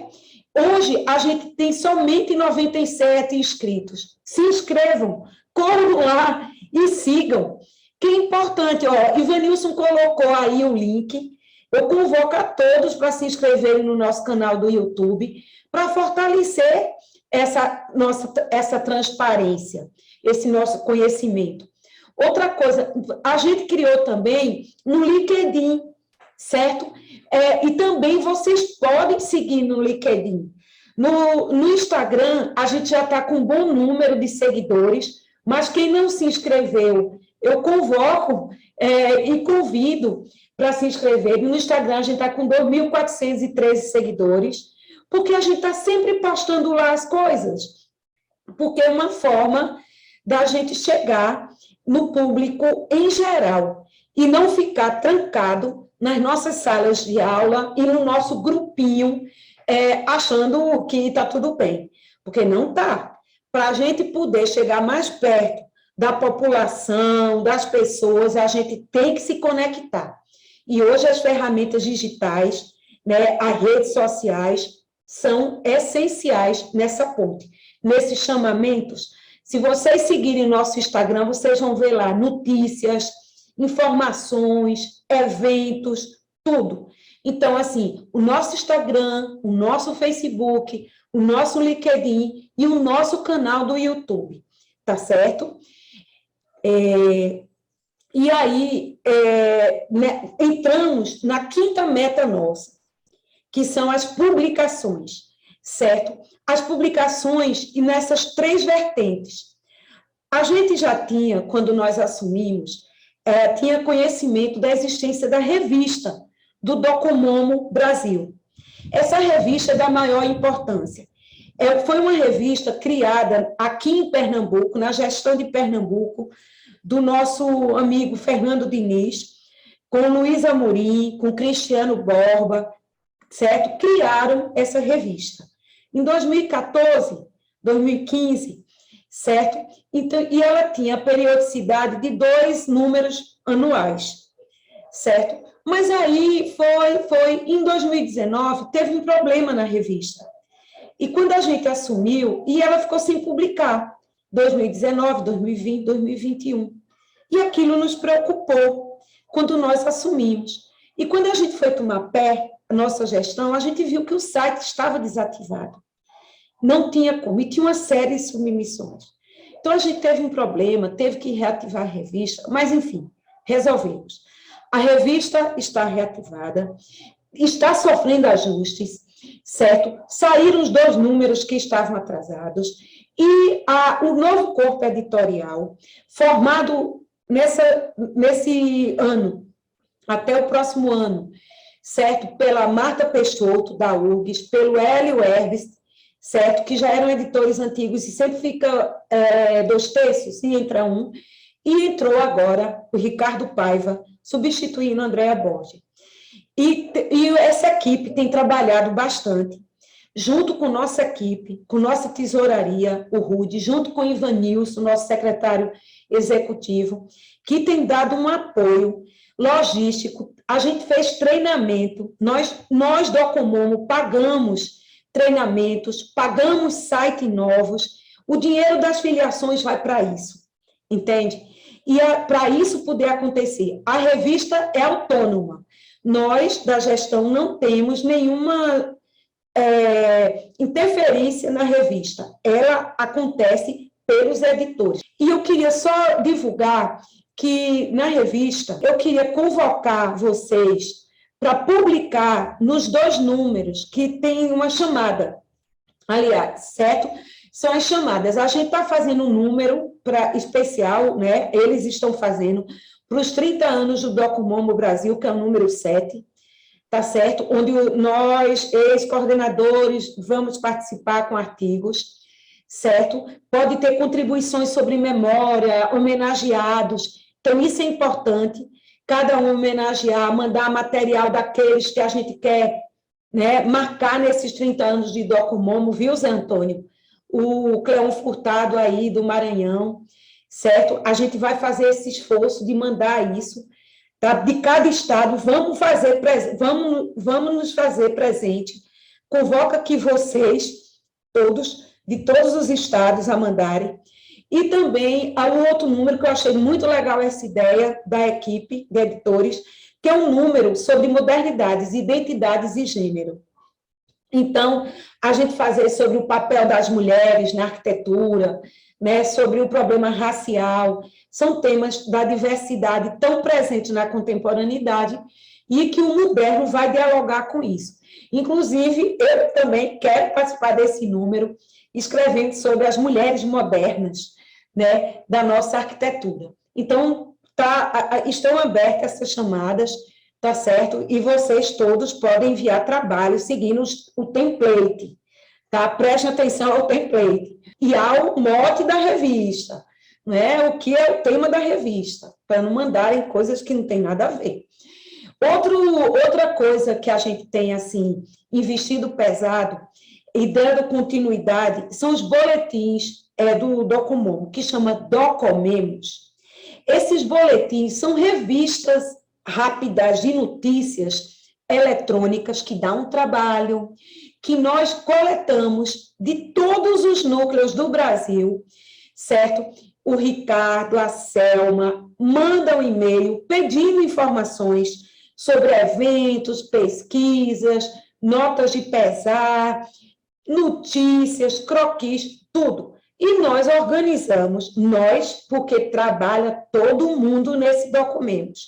Hoje, a gente tem somente 97 inscritos. Se inscrevam, corram lá e sigam. Que é importante, Ivanilson colocou aí o link, eu convoco a todos para se inscreverem no nosso canal do YouTube, para fortalecer essa transparência, esse nosso conhecimento. Outra coisa, a gente criou também no LinkedIn, certo? E também vocês podem seguir no LinkedIn. No Instagram, a gente já está com um bom número de seguidores, mas quem não se inscreveu, eu convoco e convido para se inscrever. No Instagram, a gente está com 2.413 seguidores, porque a gente está sempre postando lá as coisas, porque é uma forma da gente chegar no público em geral e não ficar trancado nas nossas salas de aula e no nosso grupinho, achando que está tudo bem, porque não está. Para a gente poder chegar mais perto da população, das pessoas, a gente tem que se conectar. E hoje as ferramentas digitais, né, as redes sociais, são essenciais nessa ponte. Nesses chamamentos, se vocês seguirem nosso Instagram, vocês vão ver lá notícias, informações, eventos, tudo. Então, assim, o nosso Instagram, o nosso Facebook, o nosso LinkedIn e o nosso canal do YouTube, tá certo? E aí, né, entramos na quinta meta nossa, que são as publicações, certo? As publicações e nessas 3 vertentes. A gente já tinha, quando nós assumimos, tinha conhecimento da existência da revista do Docomomo Brasil. Essa revista é da maior importância. Foi uma revista criada aqui em Pernambuco, na gestão de Pernambuco, do nosso amigo Fernando Diniz, com Luiz Amorim, com Cristiano Borba, certo? Criaram essa revista. Em 2014, 2015, certo? Então, e ela tinha a periodicidade de 2 números anuais, certo? Mas aí em 2019, teve um problema na revista. E quando a gente assumiu, e ela ficou sem publicar, 2019, 2020, 2021. E aquilo nos preocupou quando nós assumimos. E quando a gente foi tomar pé, a nossa gestão, a gente viu que o site estava desativado. Não tinha como, e tinha uma série de submissões. Então, a gente teve um problema, teve que reativar a revista, mas, enfim, resolvemos. A revista está reativada, está sofrendo ajustes, certo? Saíram os 2 números que estavam atrasados, e o novo corpo editorial, formado nesse ano, até o próximo ano, certo? Pela Marta Peixoto, da URGS, pelo Hélio Herbes, certo? Que já eram editores antigos, e sempre fica 2 terços, e entra um, e entrou agora o Ricardo Paiva, substituindo a Andréa Borges. E essa equipe tem trabalhado bastante, junto com nossa equipe, com nossa tesouraria, o RUD, junto com o Ivanilson, nosso secretário executivo, que tem dado um apoio logístico. A gente fez treinamento, nós do Docomomo pagamos treinamentos, pagamos sites novos, o dinheiro das filiações vai para isso, entende? E para isso poder acontecer, a revista é autônoma. Nós, da gestão, não temos nenhuma interferência na revista. Ela acontece pelos editores. E eu queria só divulgar que, na revista, eu queria convocar vocês para publicar nos 2 números, que tem uma chamada, aliás, certo? São as chamadas. A gente está fazendo um número especial, né? Eles estão fazendo para os 30 anos do Docomomo Brasil, que é o número 7, tá certo? Onde nós, ex-coordenadores, vamos participar com artigos, certo? Pode ter contribuições sobre memória, homenageados, então isso é importante, cada um homenagear, mandar material daqueles que a gente quer, né, marcar nesses 30 anos de Docomomo, viu, Zé Antônio? O Cleon Furtado aí do Maranhão, certo? A gente vai fazer esse esforço de mandar isso, tá? De cada estado, vamos nos fazer presente, convoca aqui vocês, todos, de todos os estados a mandarem, e também há um outro número que eu achei muito legal essa ideia da equipe de editores, que é um número sobre modernidades, identidades e gênero. Então, a gente fazer sobre o papel das mulheres na arquitetura, né, sobre o problema racial, são temas da diversidade tão presente na contemporaneidade e que o moderno vai dialogar com isso. Inclusive, eu também quero participar desse número, escrevendo sobre as mulheres modernas, né, da nossa arquitetura. Então, estão abertas essas chamadas, tá certo? E vocês todos podem enviar trabalho seguindo o template, tá? Preste atenção ao template. E ao mote da revista, né? O que é o tema da revista, para não mandarem coisas que não tem nada a ver. Outra coisa que a gente tem, assim, investido pesado e dando continuidade são os boletins do Docomomo, que chama Docomemos. Esses boletins são revistas rápidas de notícias eletrônicas que dá um trabalho, que nós coletamos de todos os núcleos do Brasil, certo? O Ricardo, a Selma, mandam um e-mail pedindo informações sobre eventos, pesquisas, notas de pesar, notícias, croquis, tudo. E nós organizamos, porque trabalha todo mundo nesse documento.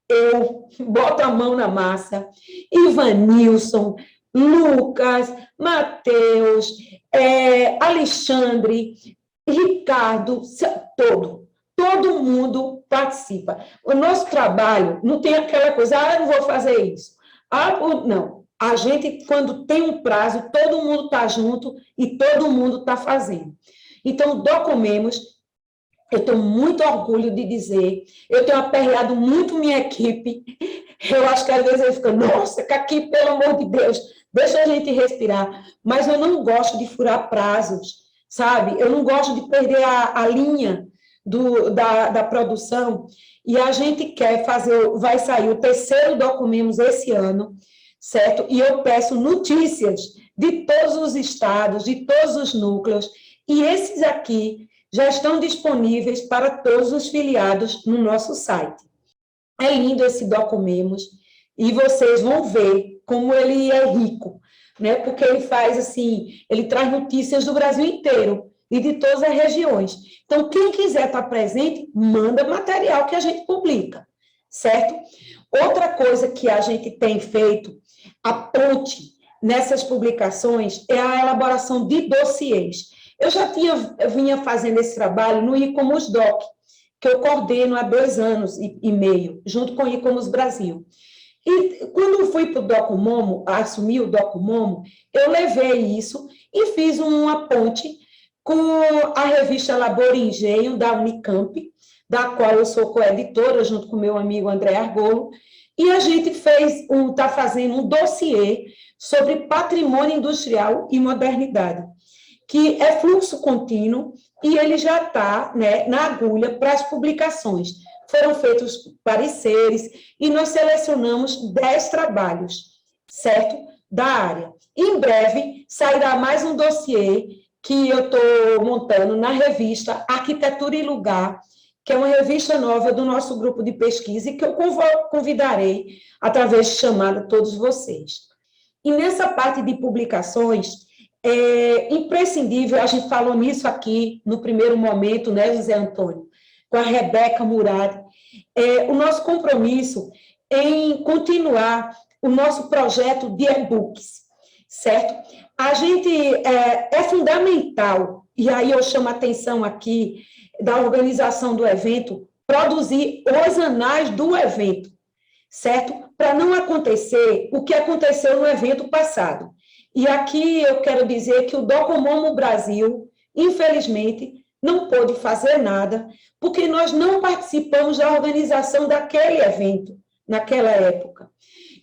Eu boto a mão na massa, Ivanilson, Lucas, Matheus, Alexandre, Ricardo, todo mundo participa. O nosso trabalho não tem aquela coisa, eu não vou fazer isso. Não. A gente, quando tem um prazo, todo mundo está junto e todo mundo está fazendo. Então, Docomemos, eu tenho muito orgulho de dizer, eu tenho aperreado muito minha equipe, eu acho que às vezes eles ficam, nossa, aqui, pelo amor de Deus, deixa a gente respirar, mas eu não gosto de furar prazos, sabe? Eu não gosto de perder a linha da produção, e a gente quer vai sair o terceiro Docomemos esse ano, certo? E eu peço notícias de todos os estados, de todos os núcleos, e esses aqui já estão disponíveis para todos os filiados no nosso site. É lindo esse Docomemos, e vocês vão ver como ele é rico, né? Porque ele faz assim, ele traz notícias do Brasil inteiro e de todas as regiões. Então, quem quiser estar presente, manda material que a gente publica, certo? Outra coisa que a gente tem feito, a ponte nessas publicações, é a elaboração de dossiês. Eu já vinha fazendo esse trabalho no ICOMOS Doc, que eu coordeno há 2 anos e meio, junto com o ICOMOS Brasil. E quando eu fui para o Docomomo, assumi o Docomomo, eu levei isso e fiz uma ponte com a revista Labor e Engenho, da Unicamp, da qual eu sou coeditora, junto com meu amigo André Argolo, e a gente está fazendo um dossiê sobre patrimônio industrial e modernidade, que é fluxo contínuo, e ele já está, né, na agulha para as publicações. Foram feitos pareceres, e nós selecionamos 10 trabalhos, certo? Da área. Em breve, sairá mais um dossiê que eu estou montando na revista Arquitetura e Lugar, que é uma revista nova do nosso grupo de pesquisa, e que eu convidarei, através de chamada, todos vocês. E nessa parte de publicações, é imprescindível, a gente falou nisso aqui no primeiro momento, né, José Antônio, com a Rebeca Murad, o nosso compromisso em continuar o nosso projeto de e-books, certo? A gente é fundamental, e aí eu chamo a atenção aqui da organização do evento, produzir os anais do evento, certo? Para não acontecer o que aconteceu no evento passado. E aqui eu quero dizer que o Docomomo Brasil, infelizmente, não pôde fazer nada, porque nós não participamos da organização daquele evento, naquela época.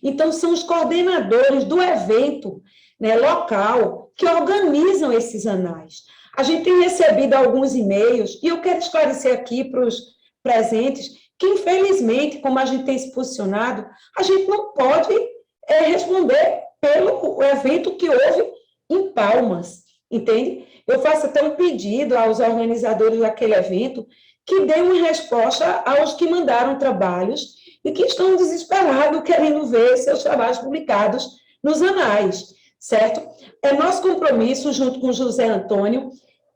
Então, são os coordenadores do evento, né, local, que organizam esses anais. A gente tem recebido alguns e-mails, e eu quero esclarecer aqui para os presentes, que, infelizmente, como a gente tem se posicionado, a gente não pode responder pelo evento que houve em Palmas, entende? Eu faço até um pedido aos organizadores daquele evento que dêem uma resposta aos que mandaram trabalhos e que estão desesperados querendo ver seus trabalhos publicados nos anais, certo? É nosso compromisso, junto com o José Antônio,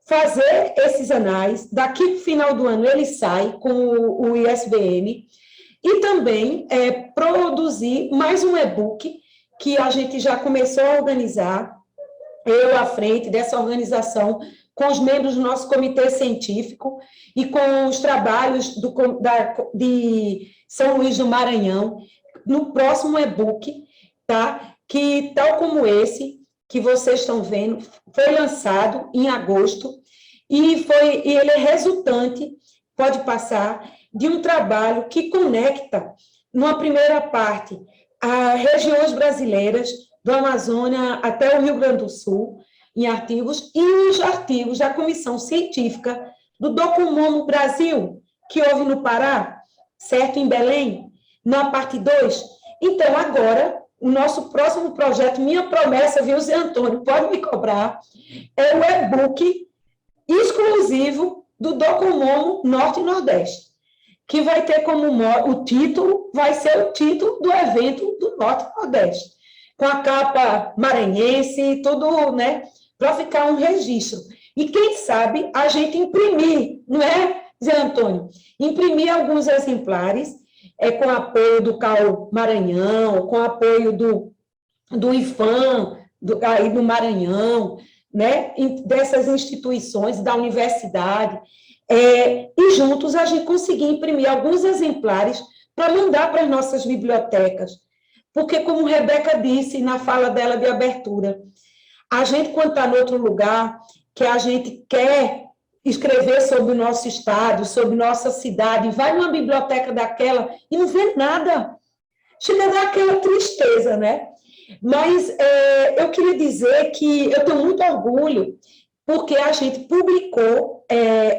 fazer esses anais. Daqui para o final do ano ele sai com o ISBN, e também produzir mais um e-book que a gente já começou a organizar, eu à frente dessa organização, com os membros do nosso comitê científico e com os trabalhos de São Luís do Maranhão, no próximo e-book, tá? Que, tal como esse, que vocês estão vendo, foi lançado em agosto, e ele é resultante, pode passar, de um trabalho que conecta numa primeira parte, as regiões brasileiras, do Amazônia até o Rio Grande do Sul, em artigos, e os artigos da Comissão Científica do Docomomo Brasil, que houve no Pará, certo? Em Belém, na parte 2. Então, agora, o nosso próximo projeto, minha promessa, viu, Zé Antônio, pode me cobrar, é o e-book exclusivo do Docomomo Norte e Nordeste, que vai ter como o título, vai ser o título do evento do Norte e Nordeste, com a capa maranhense, tudo, né, para ficar um registro. E quem sabe a gente imprimir, não é, Zé Antônio? Imprimir alguns exemplares, com apoio do CAU Maranhão, com apoio do IFAM, aí do Maranhão, né, dessas instituições, da universidade, e juntos a gente conseguir imprimir alguns exemplares para mandar para as nossas bibliotecas. Porque, como Rebeca disse na fala dela de abertura, a gente, quando está em outro lugar, que a gente quer escrever sobre o nosso estado, sobre nossa cidade, vai numa biblioteca daquela e não vê nada. Chega a dar aquela tristeza, né? Mas eu queria dizer que eu tenho muito orgulho, porque a gente publicou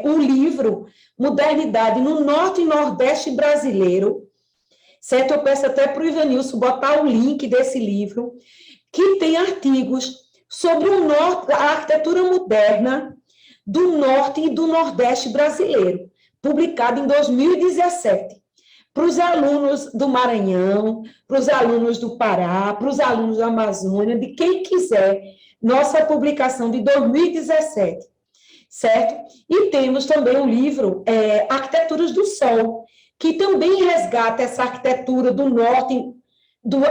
um livro, Modernidade no Norte e Nordeste Brasileiro, certo? Eu peço até para o Ivanilson botar o link desse livro, que tem artigos sobre a arquitetura moderna do Norte e do Nordeste brasileiro, publicado em 2017, para os alunos do Maranhão, para os alunos do Pará, para os alunos da Amazônia, de quem quiser, nossa publicação de 2017, certo? E temos também o livro Arquiteturas do Sol, que também resgata essa arquitetura do Norte,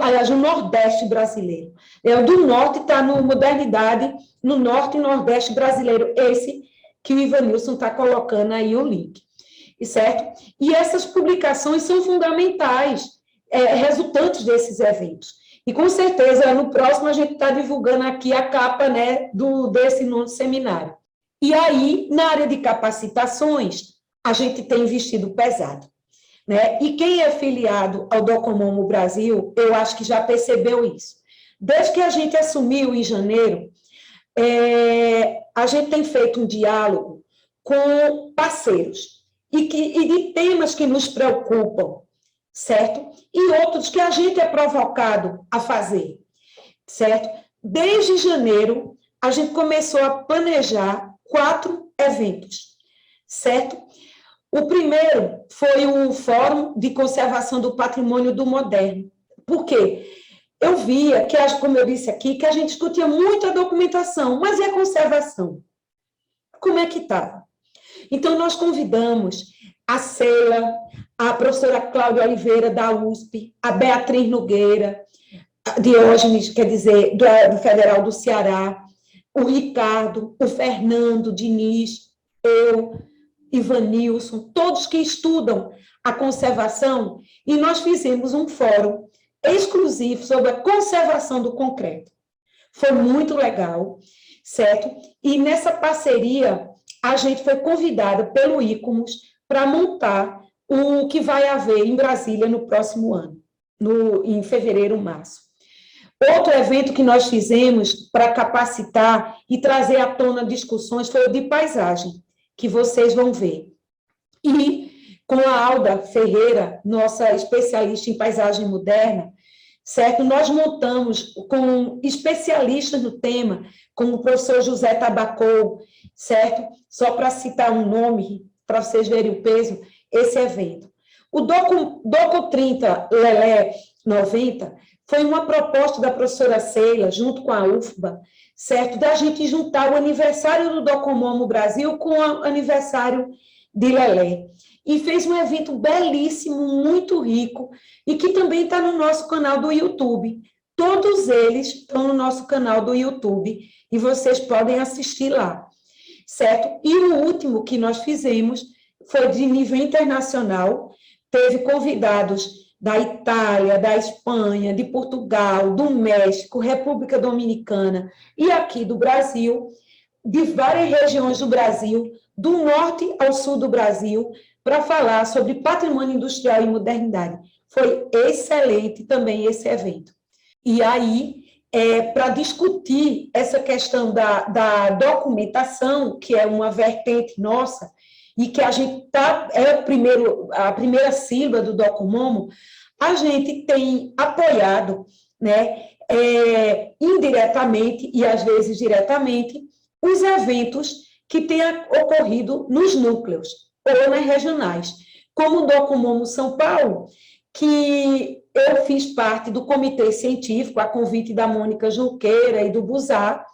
aliás, do Nordeste brasileiro. O do Norte está no Modernidade, no Norte e Nordeste brasileiro, esse que o Ivanilson está colocando aí o link, certo? E essas publicações são fundamentais, resultantes desses eventos. E, com certeza, no próximo a gente está divulgando aqui a capa, né, desse nono seminário. E aí, na área de capacitações, a gente tem investido pesado, né? E quem é filiado ao Docomomo Brasil, eu acho que já percebeu isso. Desde que a gente assumiu em janeiro, a gente tem feito um diálogo com parceiros e de temas que nos preocupam, certo? E outros que a gente é provocado a fazer, certo? Desde janeiro, a gente começou a planejar 4 eventos, certo? O primeiro foi o Fórum de Conservação do Patrimônio do Moderno. Por quê? Eu via, como eu disse aqui, que a gente discutia muito a documentação, mas e a conservação? Como é que estava? Então, nós convidamos a Ceila, a professora Cláudia Oliveira, da USP, a Beatriz Nogueira, a Diógenes, quer dizer, do Federal do Ceará, o Ricardo, o Fernando Diniz, eu, Ivanilson, todos que estudam a conservação, e nós fizemos um fórum exclusivo sobre a conservação do concreto. Foi muito legal, certo? E nessa parceria, a gente foi convidada pelo ICOMOS para montar o que vai haver em Brasília no próximo ano, em fevereiro, março. Outro evento que nós fizemos para capacitar e trazer à tona discussões foi o de paisagem, que vocês vão ver. E com a Alda Ferreira, nossa especialista em paisagem moderna, certo? Nós montamos com especialistas no tema, como o professor José Tabacou, certo? Só para citar um nome, para vocês verem o peso, esse evento. O Doco 30 Lelé 90 foi uma proposta da professora Ceila, junto com a UFBA, certo? Da gente juntar o aniversário do Docomomo Brasil com o aniversário de Lelé. E fez um evento belíssimo, muito rico, e que também está no nosso canal do YouTube. Todos eles estão no nosso canal do YouTube, e vocês podem assistir lá, certo? E o último que nós fizemos foi de nível internacional, teve convidados da Itália, da Espanha, de Portugal, do México, República Dominicana e aqui do Brasil, de várias regiões do Brasil, do norte ao sul do Brasil, para falar sobre patrimônio industrial e modernidade. Foi excelente também esse evento. E aí, para discutir essa questão da documentação, que é uma vertente nossa, e que a gente a primeira sílaba do DocuMomo, a gente tem apoiado, né, indiretamente e às vezes diretamente, os eventos que têm ocorrido nos núcleos ou nas regionais, como o DocuMomo São Paulo, que eu fiz parte do comitê científico, a convite da Mônica Junqueira e do Buzar,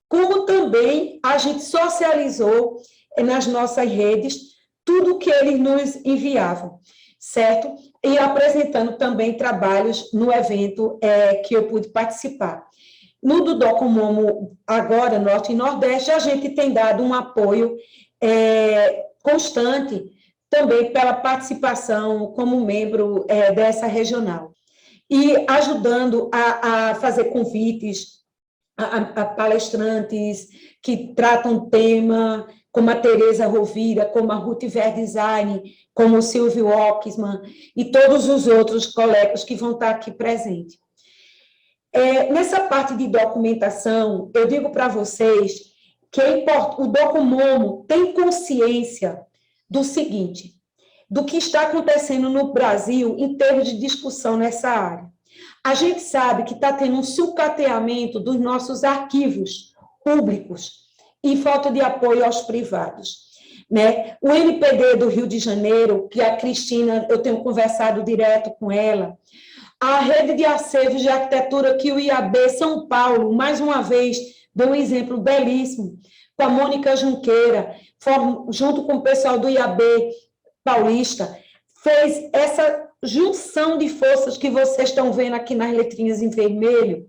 como também a gente socializou nas nossas redes tudo que eles nos enviavam, certo? E apresentando também trabalhos no evento que eu pude participar. No do DocuMomo, agora, Norte e Nordeste, a gente tem dado um apoio constante também pela participação como membro dessa regional. E ajudando a fazer convites a palestrantes que tratam tema, como a Tereza Rovira, como a Ruth Ver Design, como o Silvio Ockisman e todos os outros colegas que vão estar aqui presentes. Nessa parte de documentação, eu digo para vocês que o DocuMomo tem consciência do seguinte, do que está acontecendo no Brasil em termos de discussão nessa área. A gente sabe que está tendo um sucateamento dos nossos arquivos públicos e falta de apoio aos privados, né? O NPD do Rio de Janeiro, que a Cristina, eu tenho conversado direto com ela, a rede de acervos de arquitetura que o IAB São Paulo, mais uma vez, deu um exemplo belíssimo, com a Mônica Junqueira, junto com o pessoal do IAB Paulista, fez essa junção de forças que vocês estão vendo aqui nas letrinhas em vermelho,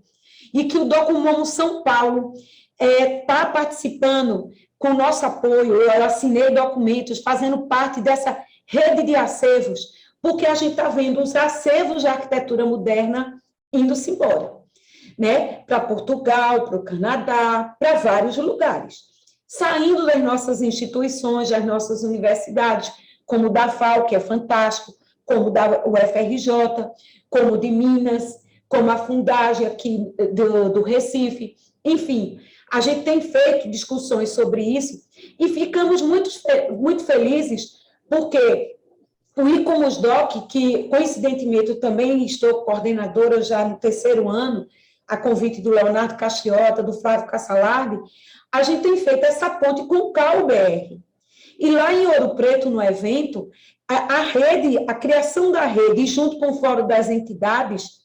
e que o DocuMomo São Paulo está participando com o nosso apoio. Eu assinei documentos fazendo parte dessa rede de acervos, porque a gente está vendo os acervos de arquitetura moderna indo-se embora, né? Para Portugal, para o Canadá, para vários lugares, saindo das nossas instituições, das nossas universidades, como o da FAO, que é fantástico, como o da UFRJ, como o de Minas, como a Fundagem aqui do Recife, enfim, a gente tem feito discussões sobre isso e ficamos muito felizes porque o ICOMOSDOC, que coincidentemente eu também estou coordenadora já no 3º ano, a convite do Leonardo Castiota, do Flávio Cassalardi, a gente tem feito essa ponte com o CAU-BR. E lá em Ouro Preto, no evento, a rede, a criação da rede, junto com o Fórum das Entidades,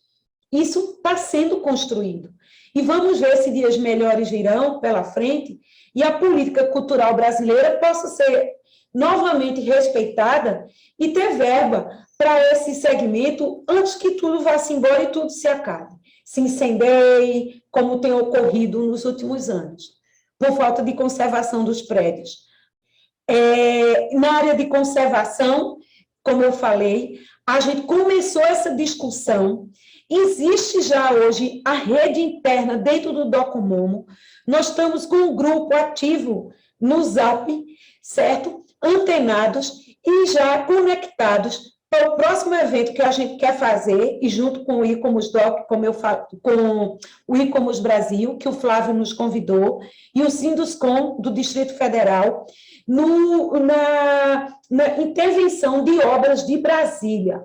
isso está sendo construído. E vamos ver se dias melhores virão pela frente e a política cultural brasileira possa ser novamente respeitada e ter verba para esse segmento antes que tudo vá-se embora e tudo se acabe. Se incendeie, como tem ocorrido nos últimos anos, por falta de conservação dos prédios. Na área de conservação, como eu falei, a gente começou essa discussão. Existe já hoje a rede interna dentro do DocuMomo. Nós estamos com um grupo ativo no Zap, certo? Antenados e já conectados para o próximo evento que a gente quer fazer, e junto com o ICOMOSDOC, como eu falo, com o ICOMOS Brasil, que o Flávio nos convidou, e o Sinduscom do Distrito Federal, na intervenção de obras de Brasília,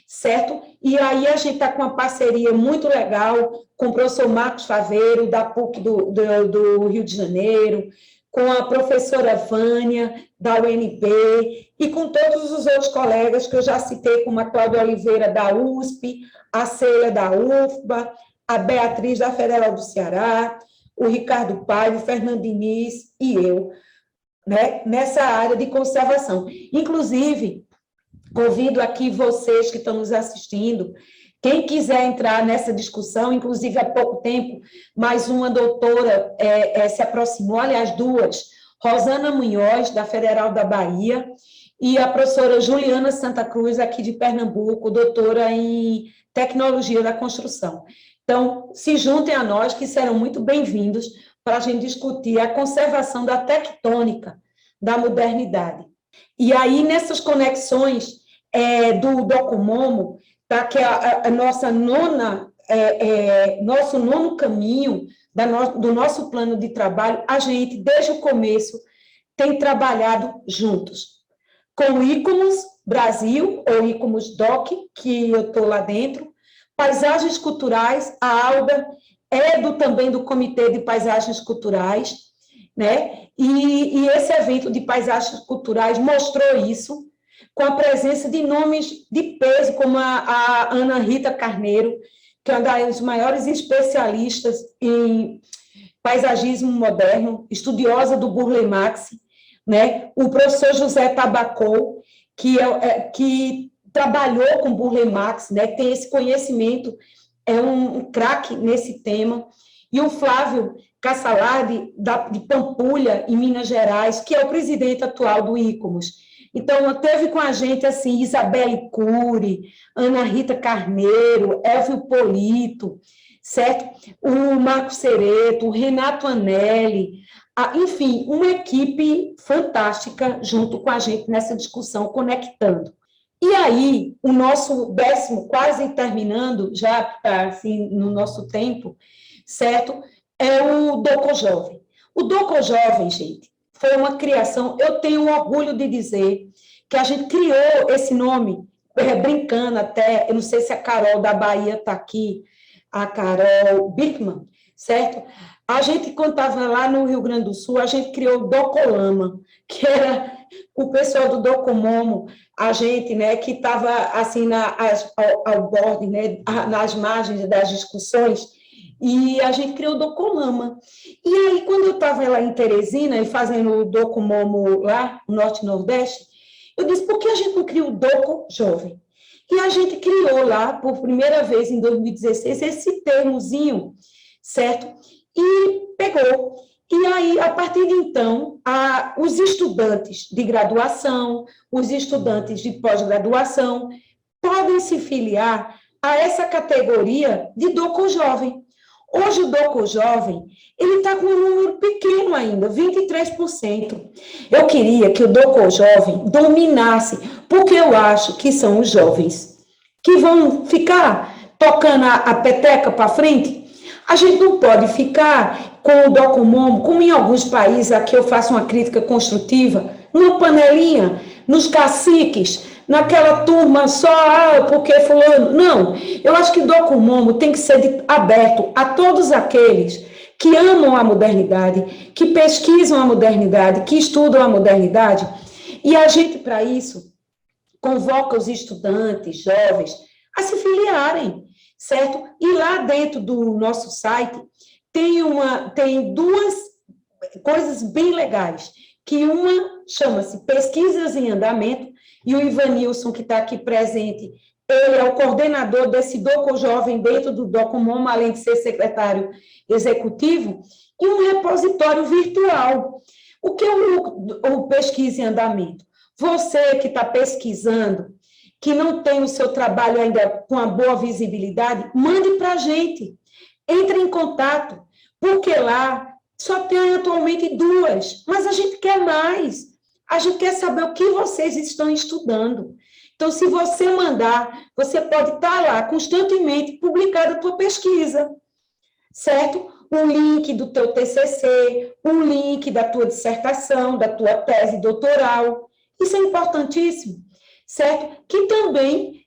certo? E aí a gente está com uma parceria muito legal com o professor Marcos Faveiro, da PUC do Rio de Janeiro, com a professora Vânia, da UNB, e com todos os outros colegas que eu já citei, como a Cláudia Oliveira, da USP, a Ceia, da UFBA, a Beatriz, da Federal do Ceará, o Ricardo Paiva, o Fernando Diniz e eu, né, nessa área de conservação. Inclusive, convido aqui vocês que estão nos assistindo, quem quiser entrar nessa discussão, inclusive há pouco tempo, mais uma doutora se aproximou, aliás, duas, Rosana Munhoz, da Federal da Bahia, e a professora Juliana Santa Cruz, aqui de Pernambuco, doutora em Tecnologia da Construção. Então, se juntem a nós, que serão muito bem-vindos para a gente discutir a conservação da tectônica da modernidade. E aí, nessas conexões do DocuMomo, tá? Que é a nossa nosso nono caminho do nosso plano de trabalho, a gente, desde o começo, tem trabalhado juntos. Com o ICOMOS Brasil, ou ICOMOS DOC, que eu estou lá dentro, Paisagens Culturais, a Alda é também do Comitê de Paisagens Culturais, né? E esse evento de paisagens culturais mostrou isso, com a presença de nomes de peso, como a Ana Rita Carneiro, que é uma das maiores especialistas em paisagismo moderno, estudiosa do Burle Marx, né? O professor José Tabacou, que trabalhou com Burle Marx, né? Tem esse conhecimento, é um craque nesse tema, e o Flávio Cassalardi, de Pampulha, em Minas Gerais, que é o presidente atual do ICOMOS. Então, teve com a gente, assim, Isabelle Cury, Ana Rita Carneiro, Elvio Polito, certo? O Marco Cereto, o Renato Anelli, enfim, uma equipe fantástica junto com a gente nessa discussão, conectando. E aí, o nosso 10º, quase terminando, já assim, no nosso tempo, certo? É o Doco Jovem. O Doco Jovem, gente, foi uma criação, eu tenho orgulho de dizer que a gente criou esse nome, brincando até, eu não sei se a Carol da Bahia está aqui, a Carol Bickman, certo? A gente, quando estava lá no Rio Grande do Sul, a gente criou o Docolama, que era o pessoal do Docomomo, a gente, né, que estava assim ao borde, né, nas margens das discussões, e a gente criou o Docolama. E aí, quando eu estava lá em Teresina, e fazendo o Docomomo lá, no Norte e Nordeste, eu disse, por que a gente não cria o Doco Jovem? E a gente criou lá, por primeira vez em 2016, esse termozinho, certo? E pegou. E aí, a partir de então, os estudantes de graduação, os estudantes de pós-graduação, podem se filiar a essa categoria de Doco Jovem. Hoje, o Doco Jovem, ele está com um número pequeno ainda, 23%. Eu queria que o Doco Jovem dominasse, porque eu acho que são os jovens que vão ficar tocando a peteca para frente. A gente não pode ficar com o Docomomo, como em alguns países, aqui eu faço uma crítica construtiva, numa panelinha, nos caciques, naquela turma só, porque fulano. Não, eu acho que o Docomomo tem que ser aberto a todos aqueles que amam a modernidade, que pesquisam a modernidade, que estudam a modernidade, e a gente, para isso, convoca os estudantes, jovens, a se filiarem, certo? E lá dentro do nosso site tem duas coisas bem legais, que uma chama-se Pesquisas em Andamento, e o Ivanilson, que está aqui presente, ele é o coordenador desse Doco Jovem dentro do Docomomo, além de ser secretário executivo, e um repositório virtual. O que é o Pesquisa em Andamento? Você que está pesquisando, que não tem o seu trabalho ainda com uma boa visibilidade, mande para a gente. Entre em contato, porque lá só tem atualmente 2, mas a gente quer mais. A gente quer saber o que vocês estão estudando. Então, se você mandar, você pode estar lá constantemente publicada a tua pesquisa, certo? Um link do teu TCC, um link da tua dissertação, da tua tese doutoral. Isso é importantíssimo, certo? Que também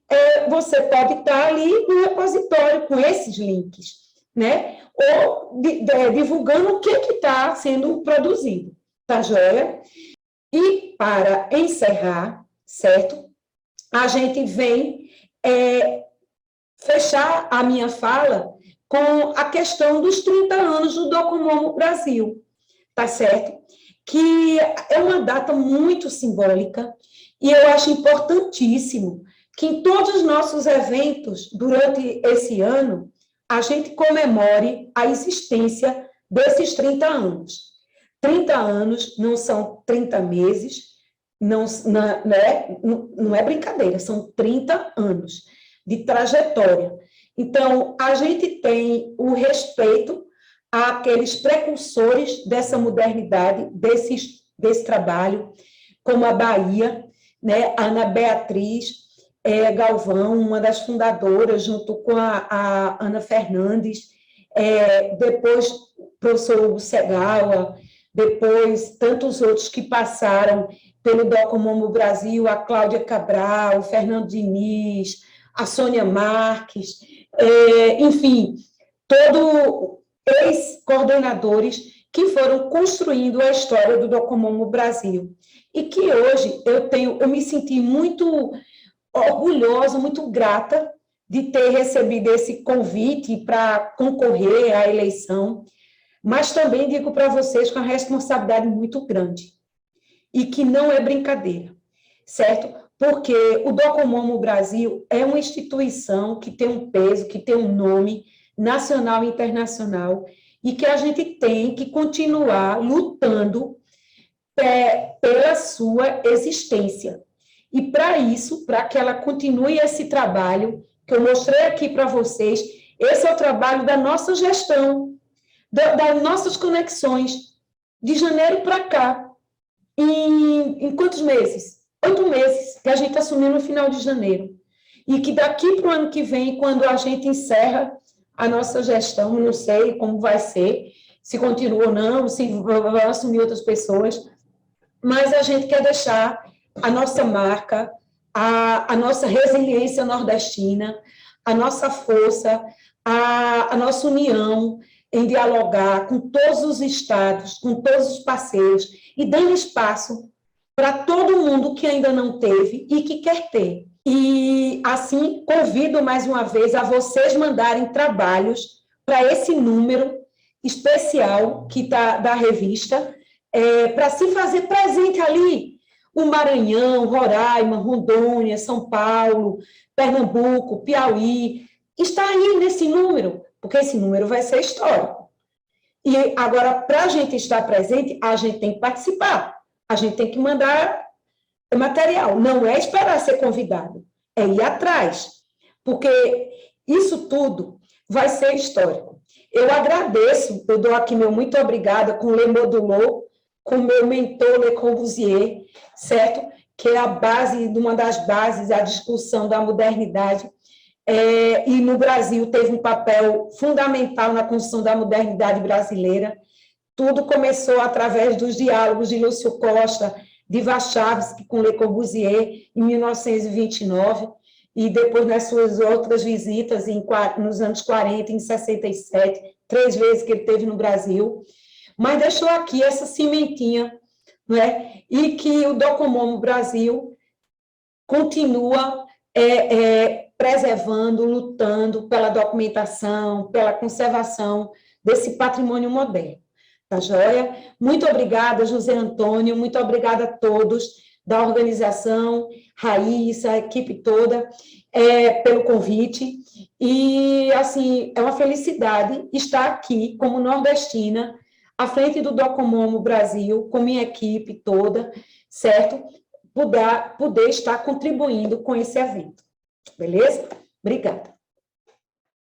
você pode estar ali no repositório com esses links, né? Ou divulgando o que está sendo produzido, tá joia? E para encerrar, certo? A gente vem fechar a minha fala com a questão dos 30 anos do Docomomo Brasil, tá certo? Que é uma data muito simbólica e eu acho importantíssimo que em todos os nossos eventos durante esse ano a gente comemore a existência desses 30 anos. 30 anos não são 30 meses, não é brincadeira, são 30 anos de trajetória. Então, a gente tem o respeito àqueles precursores dessa modernidade, desse trabalho, como a Bahia, né? Ana Beatriz, Galvão, uma das fundadoras, junto com a Ana Fernandes, depois o professor Hugo Segawa, depois tantos outros que passaram pelo Docomomo Brasil, a Cláudia Cabral, o Fernando Diniz, a Sônia Marques, enfim, todos ex-coordenadores que foram construindo a história do Docomomo Brasil. E que hoje eu me senti muito orgulhosa, muito grata de ter recebido esse convite para concorrer à eleição, mas também digo para vocês com a responsabilidade muito grande, e que não é brincadeira, certo? Porque o Docomomo Brasil é uma instituição que tem um peso, que tem um nome nacional e internacional, e que a gente tem que continuar lutando pela sua existência. E para isso, para que ela continue esse trabalho, que eu mostrei aqui para vocês, esse é o trabalho da nossa gestão, das nossas conexões, de janeiro para cá. Em quantos meses? 8 meses, que a gente assumiu no final de janeiro. E que daqui para o ano que vem, quando a gente encerra a nossa gestão, não sei como vai ser, se continua ou não, se vai assumir outras pessoas, mas a gente quer deixar a nossa marca, a nossa resiliência nordestina, a nossa força, a nossa união em dialogar com todos os estados, com todos os parceiros, e dando espaço para todo mundo que ainda não teve e que quer ter. E, assim, convido mais uma vez a vocês mandarem trabalhos para esse número especial que está da revista, para se fazer presente ali, o Maranhão, Roraima, Rondônia, São Paulo, Pernambuco, Piauí, está aí nesse número, porque esse número vai ser histórico. E agora, para a gente estar presente, a gente tem que participar, a gente tem que mandar material, não é esperar ser convidado, é ir atrás, porque isso tudo vai ser histórico. Eu agradeço, eu dou aqui meu muito obrigada com o Le Modulot, com o meu mentor Le Corbusier, certo? Que é a base, uma das bases da discussão da modernidade, e no Brasil teve um papel fundamental na construção da modernidade brasileira. Tudo começou através dos diálogos de Lúcio Costa, de Warszawski com Le Corbusier, em 1929, e depois nas suas outras visitas nos anos 40, em 67, 3 vezes que ele teve no Brasil, mas deixou aqui essa cimentinha, não é? E que o Docomomo Brasil continua preservando, lutando pela documentação, pela conservação desse patrimônio moderno. Tá joia? Muito obrigada, José Antônio, muito obrigada a todos da organização, Raíssa, a equipe toda, pelo convite. E, assim, é uma felicidade estar aqui como nordestina, à frente do Docomomo Brasil, com minha equipe toda, certo? Poder estar contribuindo com esse evento. Beleza? Obrigada.